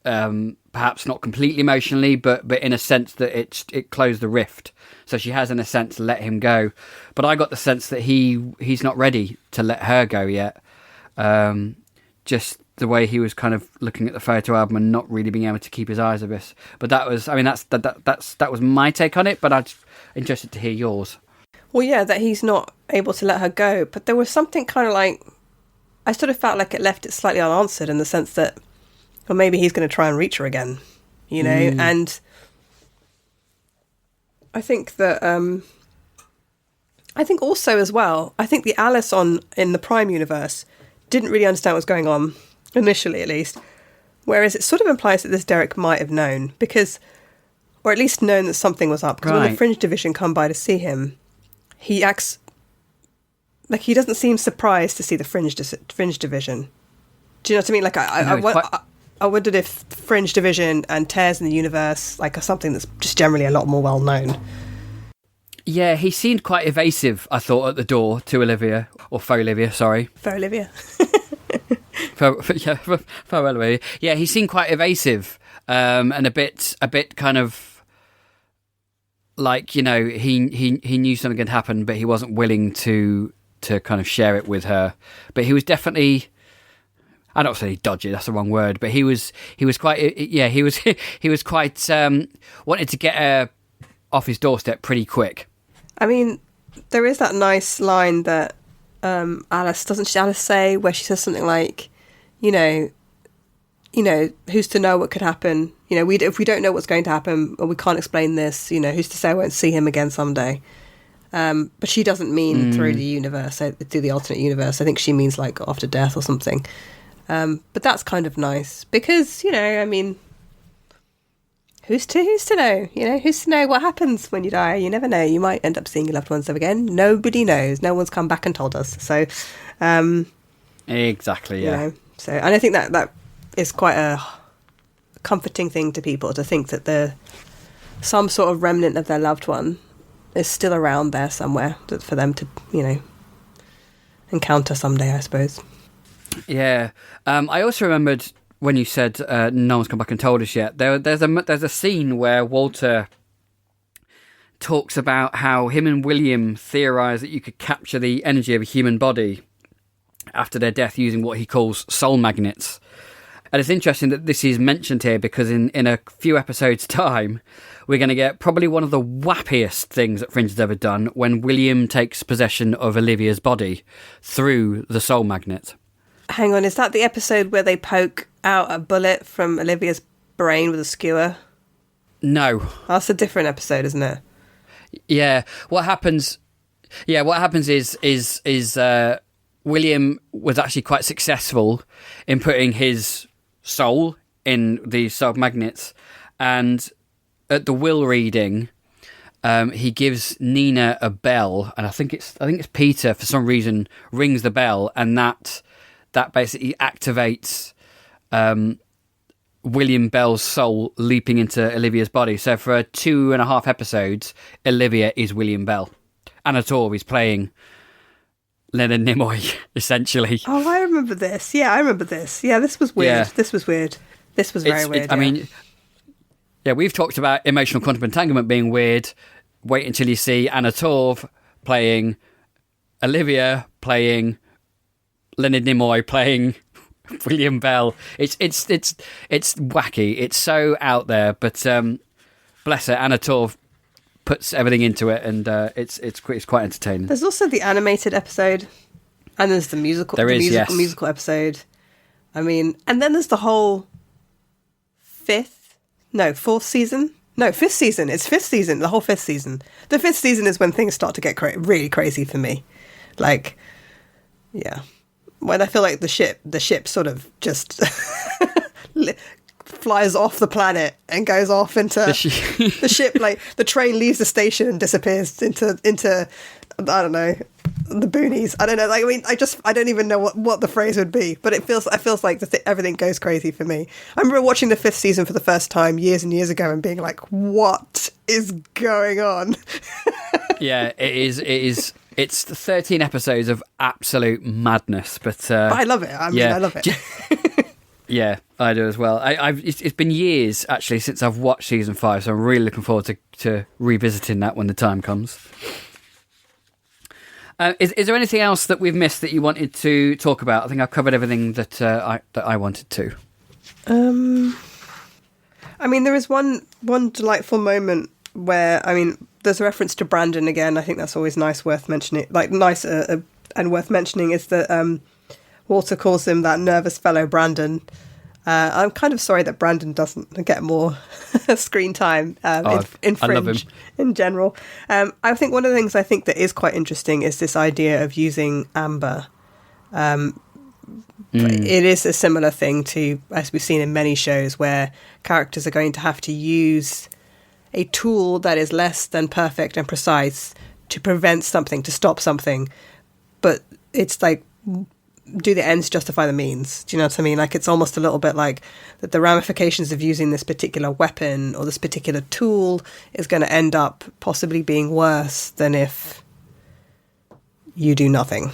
perhaps not completely emotionally, but in a sense that it closed the rift. So she has, in a sense, let him go. But I got the sense that he's not ready to let her go yet. Just the way he was kind of looking at the photo album and not really being able to keep his eyes off it. But that was, I mean, that was my take on it. But I'm interested to hear yours.
Well, yeah, that he's not able to let her go. But there was something kind of like, I sort of felt like it left it slightly unanswered in the sense that, well, maybe he's going to try and reach her again, you know? And I think that, I think also as well, I think the Alice in the Prime universe didn't really understand what was going on, initially at least. Whereas it sort of implies that this Derek might have known, because, or at least known that something was up. Because when the Fringe division come by to see him, he acts like he doesn't seem surprised to see the Fringe division. Do you know what I mean? Like I wondered if the Fringe division and tears in the universe like are something that's just generally a lot more well known.
Yeah, he seemed quite evasive, I thought, at the door to Olivia, or Faux Olivia, sorry.
Faux Olivia.
Faux Olivia. Yeah, he seemed quite evasive, and a bit kind of like, you know, he knew something had happened, but he wasn't willing to kind of share it with her. But he was definitely, I don't say dodgy, that's the wrong word, but he was quite, yeah, he was quite wanted to get her off his doorstep pretty quick.
I mean, there is that nice line that Alice say, where she says something like, you know, who's to know what could happen? You know, if we don't know what's going to happen, or we can't explain this, you know, who's to say I won't see him again someday? But she doesn't mean through the universe, through the alternate universe. I think she means like after death or something. But that's kind of nice because, you know, I mean, who's to know? You know, who's to know what happens when you die? You never know. You might end up seeing your loved ones again. Nobody knows. No one's come back and told us. So,
exactly, yeah.
You know, so, and I think that is quite a comforting thing to people, to think that some sort of remnant of their loved one is still around there somewhere for them to, you know, encounter someday, I suppose.
Yeah. I also remembered when you said no one's come back and told us yet, there's a scene where Walter talks about how him and William theorise that you could capture the energy of a human body after their death using what he calls soul magnets. And it's interesting that this is mentioned here because in a few episodes' time, we're going to get probably one of the wappiest things that Fringe has ever done when William takes possession of Olivia's body through the soul magnet.
Hang on, is that the episode where they poke out a bullet from Olivia's brain with a skewer?
No.
That's a different episode, isn't it?
Yeah. What happens is William was actually quite successful in putting his soul in these soul magnets, and at the will reading, he gives Nina a bell, and I think it's Peter for some reason rings the bell, and that basically activates William Bell's soul leaping into Olivia's body. So for 2.5 episodes, Olivia is William Bell. Anna Torv is playing Leonard Nimoy, essentially.
Oh, I remember this. Yeah, I remember this. Yeah, this was weird. Yeah. This was weird. This was very weird.
I mean, yeah, we've talked about emotional quantum entanglement being weird. Wait until you see Anna Torv playing Olivia, playing Leonard Nimoy, playing William Bell. It's wacky. It's so out there, but bless her, Anna Torv puts everything into it, and it's quite entertaining.
There's also the animated episode, and there's the musical. Musical episode. I mean, and then there's the whole fifth season. No, fifth season. It's fifth season. The whole fifth season. The fifth season is when things start to get really crazy for me. Like, yeah, when I feel like the ship sort of just flies off the planet and goes off into the ship. Like the train leaves the station and disappears into I don't know, the boonies. I don't know. Like, I mean, I don't even know what the phrase would be, but it feels like everything goes crazy for me. I remember watching the 5th season for the first time years and years ago and being like, what is going on?
Yeah, it is. It's 13 episodes of absolute madness, but
I love it. I mean,
yeah.
I love it.
Yeah, I do as well. It's been years, actually, since I've watched season 5, so I'm really looking forward to revisiting that when the time comes. Is there anything else that we've missed that you wanted to talk about? I think I've covered everything that I wanted to.
I mean, there is one delightful moment where, I mean, there's a reference to Brandon again. I think that's always worth mentioning. Like, nice and worth mentioning is that Walter calls him that nervous fellow Brandon. I'm kind of sorry that Brandon doesn't get more screen time in Fringe in general. I think one of the things I think that is quite interesting is this idea of using amber. It is a similar thing to, as we've seen in many shows, where characters are going to have to use a tool that is less than perfect and precise to prevent something, to stop something. But it's like, do the ends justify the means? Do you know what I mean? Like, it's almost a little bit like that the ramifications of using this particular weapon or this particular tool is going to end up possibly being worse than if you do nothing.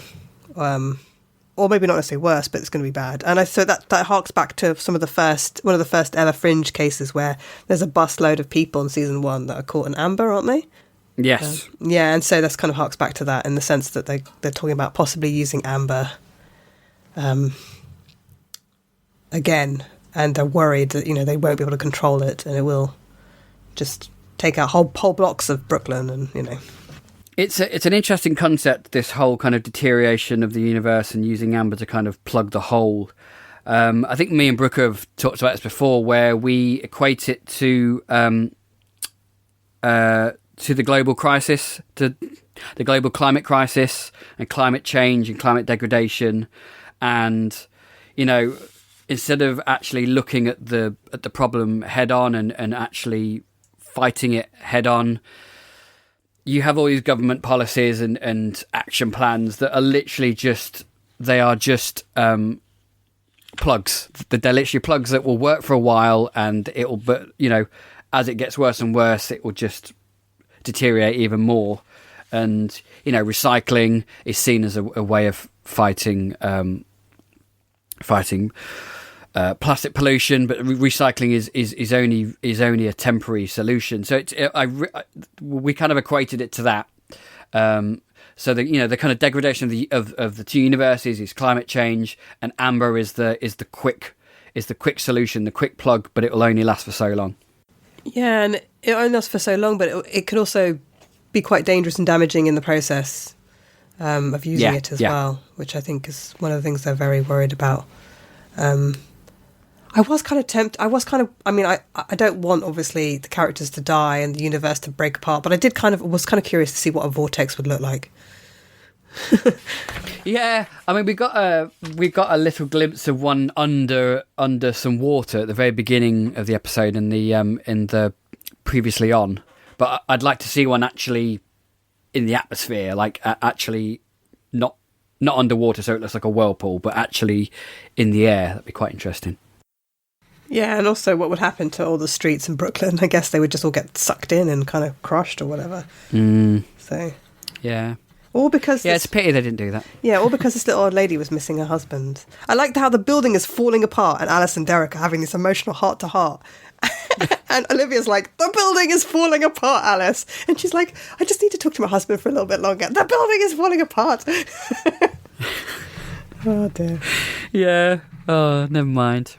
Or maybe not necessarily worse, but it's going to be bad. And so that harks back to one of the first ever Fringe cases where there's a busload of people in season 1 that are caught in amber, aren't they?
Yes.
Yeah, and so that's kind of harks back to that in the sense that they're talking about possibly using amber again, and they're worried that, you know, they won't be able to control it and it will just take out whole blocks of Brooklyn, and, you know.
It's an interesting concept, this whole kind of deterioration of the universe and using amber to kind of plug the hole. I think me and Brooke have talked about this before, where we equate it to the global crisis, to the global climate crisis and climate change and climate degradation. And, you know, instead of actually looking at the problem head on and actually fighting it head on, you have all these government policies and action plans that are literally just plugs. They're literally plugs that will work for a while, and but you know, as it gets worse and worse, it will just deteriorate even more. And, you know, recycling is seen as a way of fighting plastic pollution, but recycling is only a temporary solution. So we kind of equated it to that. So the kind of degradation of the two universes is climate change, and amber is the quick solution, the quick plug, but it will only last for so long. Yeah,
and it only lasts for so long, but it could also be quite dangerous and damaging in the process of using it as well, which I think is one of the things they're very worried about. I was kind of tempted. I mean, I don't want, obviously, the characters to die and the universe to break apart, but I was kind of curious to see what a vortex would look like.
Yeah, I mean, we got a little glimpse of one under some water at the very beginning of the episode in the previously on, but I'd like to see one actually in the atmosphere, like actually not underwater, so it looks like a whirlpool, but actually in the air. That'd be quite interesting.
Yeah, and also what would happen to all the streets in Brooklyn? I guess they would just all get sucked in and kind of crushed or whatever. So
yeah.
Or because
it's a pity they didn't do that.
Yeah, or because this little old lady was missing her husband. I liked how the building is falling apart and Alice and Derek are having this emotional heart-to-heart. And Olivia's like, the building is falling apart, Alice. And she's like, I just need to talk to my husband for a little bit longer. The building is falling apart. Oh, dear.
Yeah. Oh, never mind.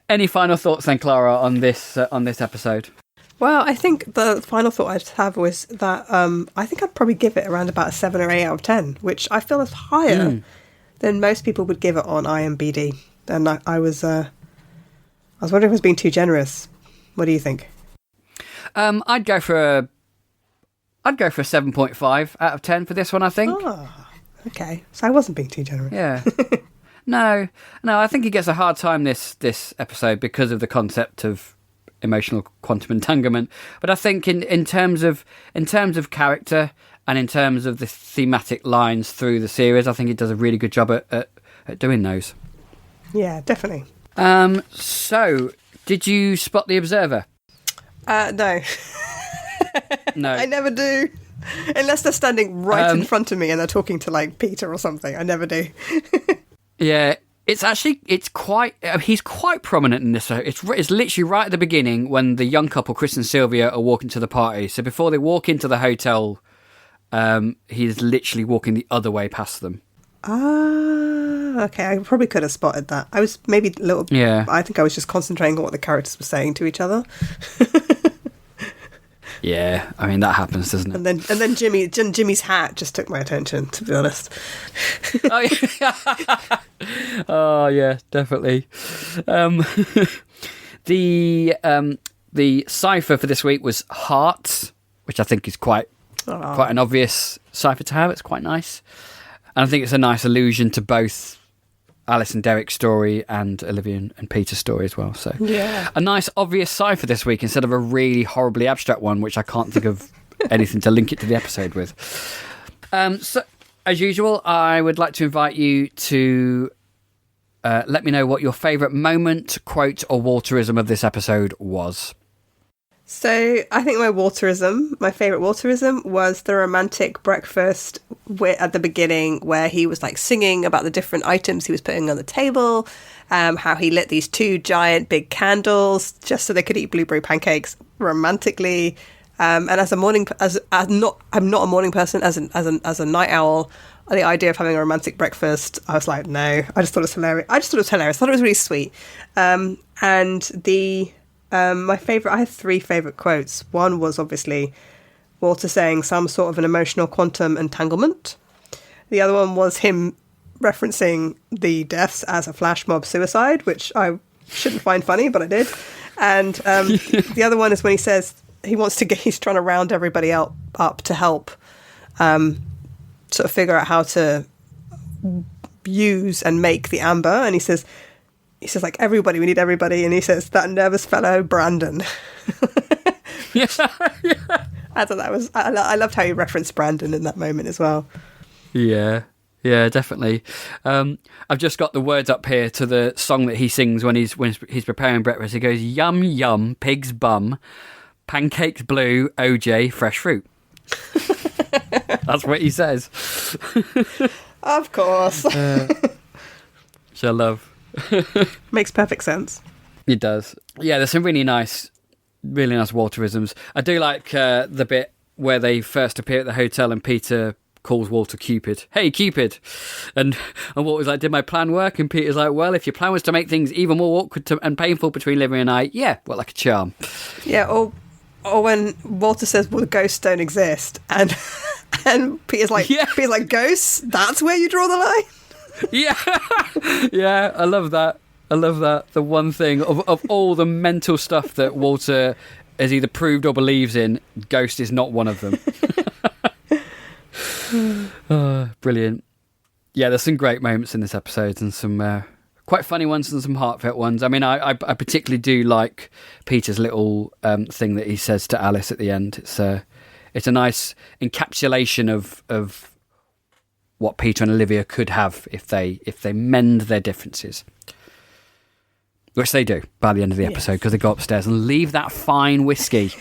Any final thoughts then, Clara, on this episode?
Well, I think the final thought I'd have was that I think I'd probably give it around about a 7 or 8 out of 10, which I feel is higher than most people would give it on IMDb. And I was wondering if I was being too generous. What do you think?
I'd go for a 7.5 out of 10 for this one, I think.
Oh, okay. So I wasn't being too generous.
Yeah. No, I think he gets a hard time this episode because of the concept of emotional quantum entanglement. But I think in terms of character and in terms of the thematic lines through the series, I think it does a really good job at doing those.
Yeah, definitely.
So, did you spot the Observer?
No.
No.
I never do. Unless they're standing right in front of me and they're talking to, like, Peter or something. I never do.
Yeah, he's quite prominent in this. It's literally right at the beginning when the young couple, Chris and Sylvia, are walking to the party. So before they walk into the hotel, he's literally walking the other way past them.
Okay, I probably could have spotted that. I was maybe a little...
Yeah.
I think I was just concentrating on what the characters were saying to each other.
Yeah, I mean, that happens, doesn't it?
And then Jimmy's hat just took my attention, to be honest.
Oh, yeah. Oh, yeah, definitely. The cipher for this week was hearts, which I think is quite an obvious cipher to have. It's quite nice. And I think it's a nice allusion to both Alice and Derek's story and Olivia and Peter's story as well. So
yeah,
a nice obvious cipher this week instead of a really horribly abstract one, which I can't think of anything to link it to the episode with. So as usual, I would like to invite you to let me know what your favourite moment, quote or Walterism of this episode was.
So I think my favourite Walterism was the romantic breakfast at the beginning where he was like singing about the different items he was putting on the table, how he lit these 2 giant big candles just so they could eat blueberry pancakes romantically. And I'm not a morning person, as a night owl, the idea of having a romantic breakfast, I was like, no, I just thought it was hilarious. I thought it was really sweet. I have 3 favourite quotes. One was obviously Walter saying some sort of an emotional quantum entanglement. The other one was him referencing the deaths as a flash mob suicide, which I shouldn't find funny, but I did. And the other one is when he says he's trying to round everybody up to help sort of figure out how to use and make the amber. And he says, like, everybody, we need everybody. And he says, that nervous fellow, Brandon.
Yeah.
I thought that was... I loved how he referenced Brandon in that moment as well.
Yeah, definitely. I've just got the words up here to the song that he sings when he's preparing breakfast. He goes, yum, yum, pig's bum, pancakes blue, OJ, fresh fruit. That's what he says.
Of course.
Which I love.
Makes perfect sense.
It does. Yeah, there's some really nice Walterisms. I do like the bit where they first appear at the hotel and Peter calls Walter Cupid. Hey, Cupid. And Walter's like, did my plan work? And Peter's like, well, if your plan was to make things even more awkward and painful between Livy and I, yeah, well, like a charm.
Yeah, or when Walter says, well, the ghosts don't exist. And Peter's like, ghosts? That's where you draw the line?
Yeah, yeah, I love that. The one thing of all the mental stuff that Walter has either proved or believes in, Ghost is not one of them. Oh, brilliant. Yeah, there's some great moments in this episode and some quite funny ones and some heartfelt ones. I mean, I particularly do like Peter's little thing that he says to Alice at the end. It's a nice encapsulation of what Peter and Olivia could have if they mend their differences. Which they do by the end of the episode, because they go upstairs and leave that fine whiskey.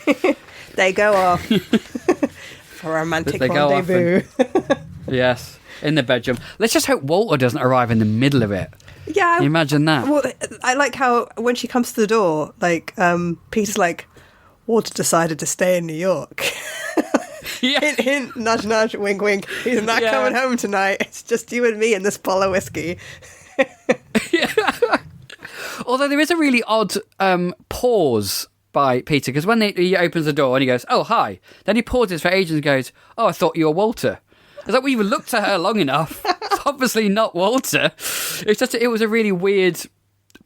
They go off for a romantic rendezvous.
Yes, in the bedroom. Let's just hope Walter doesn't arrive in the middle of it.
Yeah.
Can you imagine that?
Well, I like how when she comes to the door, like, Peter's like, Walter decided to stay in New York.
Yeah.
Hint, hint, nudge, nudge, wink, wink. He's not coming home tonight. It's just you and me and this bottle of whiskey.
Yeah. Although there is a really odd pause by Peter, because when he opens the door and he goes, oh, hi. Then he pauses for ages and goes, oh, I thought you were Walter. It's like, well, you've looked at her long enough. It's obviously not Walter. It was a really weird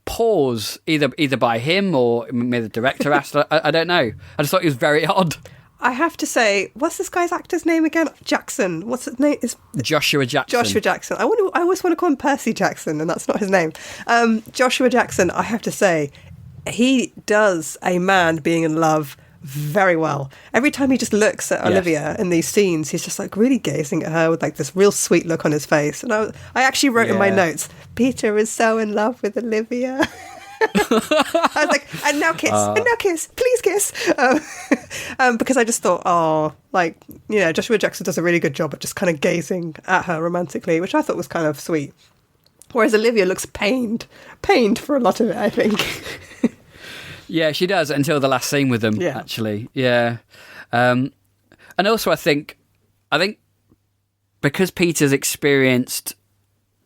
pause, either by him or maybe the director asked. I don't know. I just thought it was very odd.
I have to say, what's this guy's actor's name again? Jackson. What's his name? Is
Joshua Jackson.
Joshua Jackson. I always want to call him Percy Jackson, and that's not his name. Joshua Jackson, I have to say, he does a man being in love very well. Every time he just looks at Olivia in these scenes, he's just like really gazing at her with like this real sweet look on his face. And I actually wrote in my notes, Peter is so in love with Olivia. I was like, and now kiss, please kiss. Because I just thought, Joshua Jackson does a really good job at just kind of gazing at her romantically, which I thought was kind of sweet. Whereas Olivia looks pained for a lot of it, I think.
Yeah, she does until the last scene with them, actually. Yeah. And also I think because Peter's experienced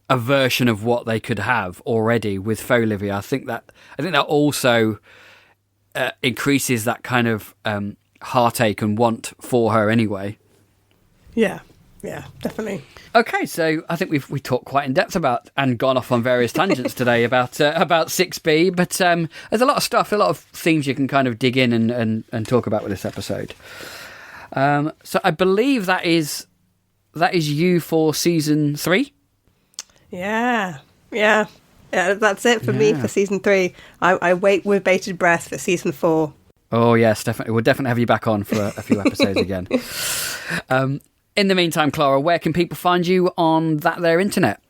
a version of what they could have already with faux Olivia, I think that also increases that kind of heartache and want for her anyway. Yeah, definitely. Okay, so I think we talked quite in depth about and gone off on various tangents today about 6B, but there's a lot of stuff, a lot of themes you can kind of dig in and talk about with this episode. So I believe that is you for season 3. Yeah, that's it for me for season 3. I wait with bated breath for season 4. Oh yes, definitely. We'll definitely have you back on for a few episodes again. In the meantime, Clara, where can people find you on that there internet?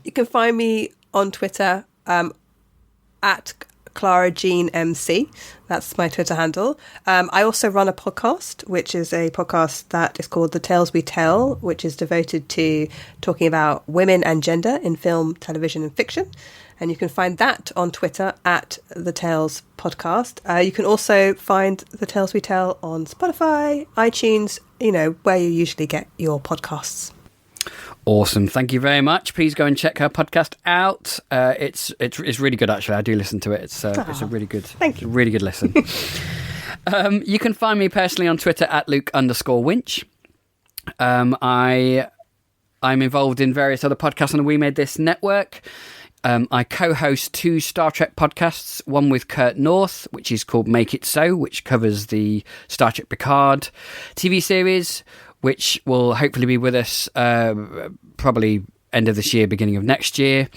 You can find me on Twitter at Clara Jean MC. That's my Twitter handle. I also run a podcast, which is a podcast that is called The Tales We Tell, which is devoted to talking about women and gender in film, television and fiction. And you can find that on Twitter at The Tales Podcast. You can also find The Tales We Tell on Spotify, iTunes, where you usually get your podcasts. Awesome. Thank you very much. Please go and check her podcast out. It's really good, actually. I do listen to it. It's a really good, really good listen. You can find me personally on Twitter at Luke_Winch. I'm involved in various other podcasts on the We Made This network. I co-host 2 Star Trek podcasts, one with Kurt North, which is called Make It So, which covers the Star Trek Picard TV series, which will hopefully be with us probably end of this year, beginning of next year.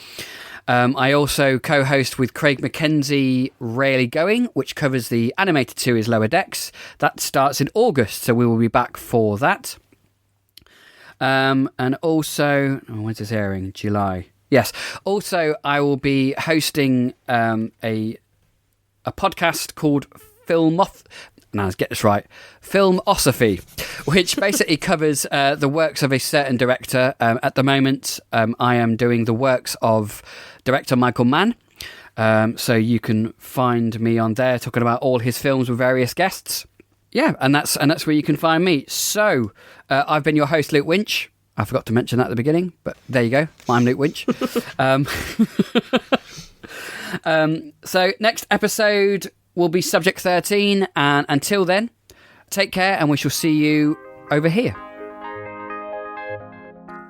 I also co-host with Craig McKenzie Rarely Going, which covers the animated series Lower Decks. That starts in August, so we will be back for that. And also, when's this airing? July. Yes. Also, I will be hosting a podcast called Now, let's get this right. Filmosophy, which basically covers the works of a certain director. At the moment, I am doing the works of director Michael Mann. So you can find me on there talking about all his films with various guests. Yeah, and that's where you can find me. So I've been your host, Luke Winch. I forgot to mention that at the beginning, but there you go. I'm Luke Winch. So next episode will be Subject 13, and until then, take care, and we shall see you over here.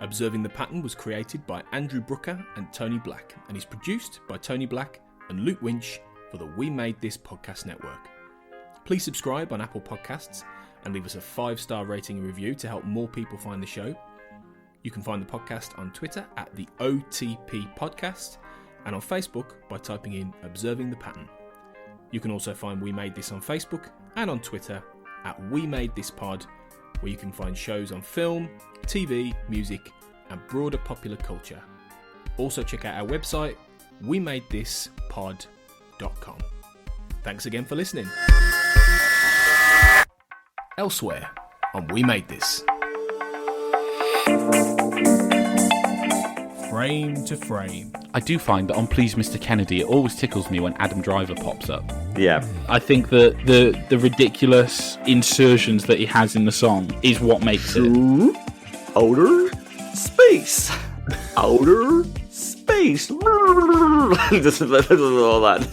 Observing the Pattern was created by Andrew Brooker and Tony Black, and is produced by Tony Black and Luke Winch for the We Made This podcast network. Please subscribe on Apple Podcasts and leave us a 5-star rating and review to help more people find the show. You can find the podcast on Twitter at the OTP Podcast and on Facebook by typing in Observing the Pattern. You can also find We Made This on Facebook and on Twitter at We Made This Pod, where you can find shows on film, TV, music and broader popular culture. Also check out our website, wemadethispod.com. Thanks again for listening. Elsewhere on We Made This. Frame to frame.
I do find that on Please Mr. Kennedy, it always tickles me when Adam Driver pops up.
Yeah.
I think that the ridiculous insertions that he has in the song is what makes it.
Outer space. Outer space. Just all that.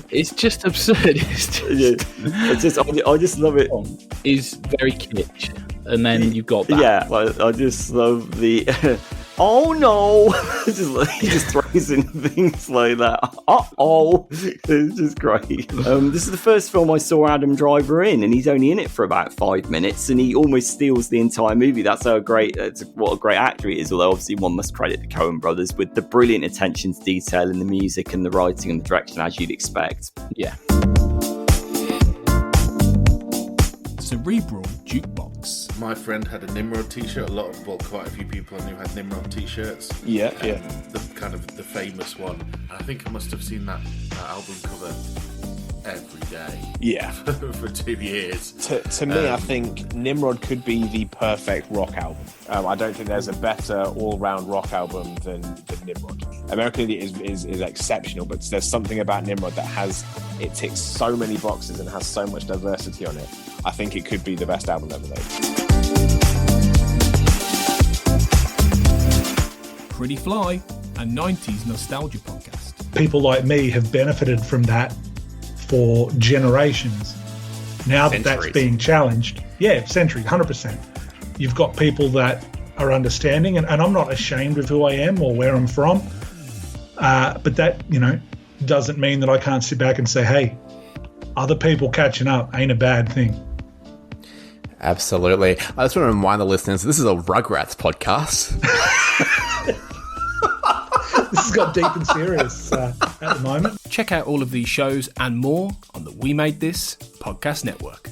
It's just absurd.
I just love it.
Is very kitsch. And then you've got that.
Yeah, I just love the oh no, he just throws in things like that. It's just great. This is the first film I saw Adam Driver in, and he's only in it for about 5 minutes, and he almost steals the entire movie. That's what a great actor he is. Although obviously one must credit the Coen brothers with the brilliant attention to detail in the music and the writing and the direction, as you'd expect.
Yeah.
Cerebral Jukebox.
My friend had a Nimrod t-shirt. Quite a few people I knew had Nimrod t-shirts.
Yeah.
The kind of the famous one. And I think I must have seen that album cover every day.
Yeah.
For 2 years.
To me, I think Nimrod could be the perfect rock album. I don't think there's a better all-round rock album than Nimrod. American Idiot is exceptional, but there's something about Nimrod that ticks so many boxes and has so much diversity on it. I think it could be the best album ever made.
Pretty Fly, a 90s nostalgia podcast.
People like me have benefited from that for generations. Now that that's being challenged, centuries, 100%. You've got people that are understanding, and I'm not ashamed of who I am or where I'm from, but that, doesn't mean that I can't sit back and say, hey, other people catching up ain't a bad thing.
Absolutely. I just want to remind the listeners, this is a Rugrats podcast.
This has got deep and serious at the moment.
Check out all of these shows and more on the We Made This podcast network.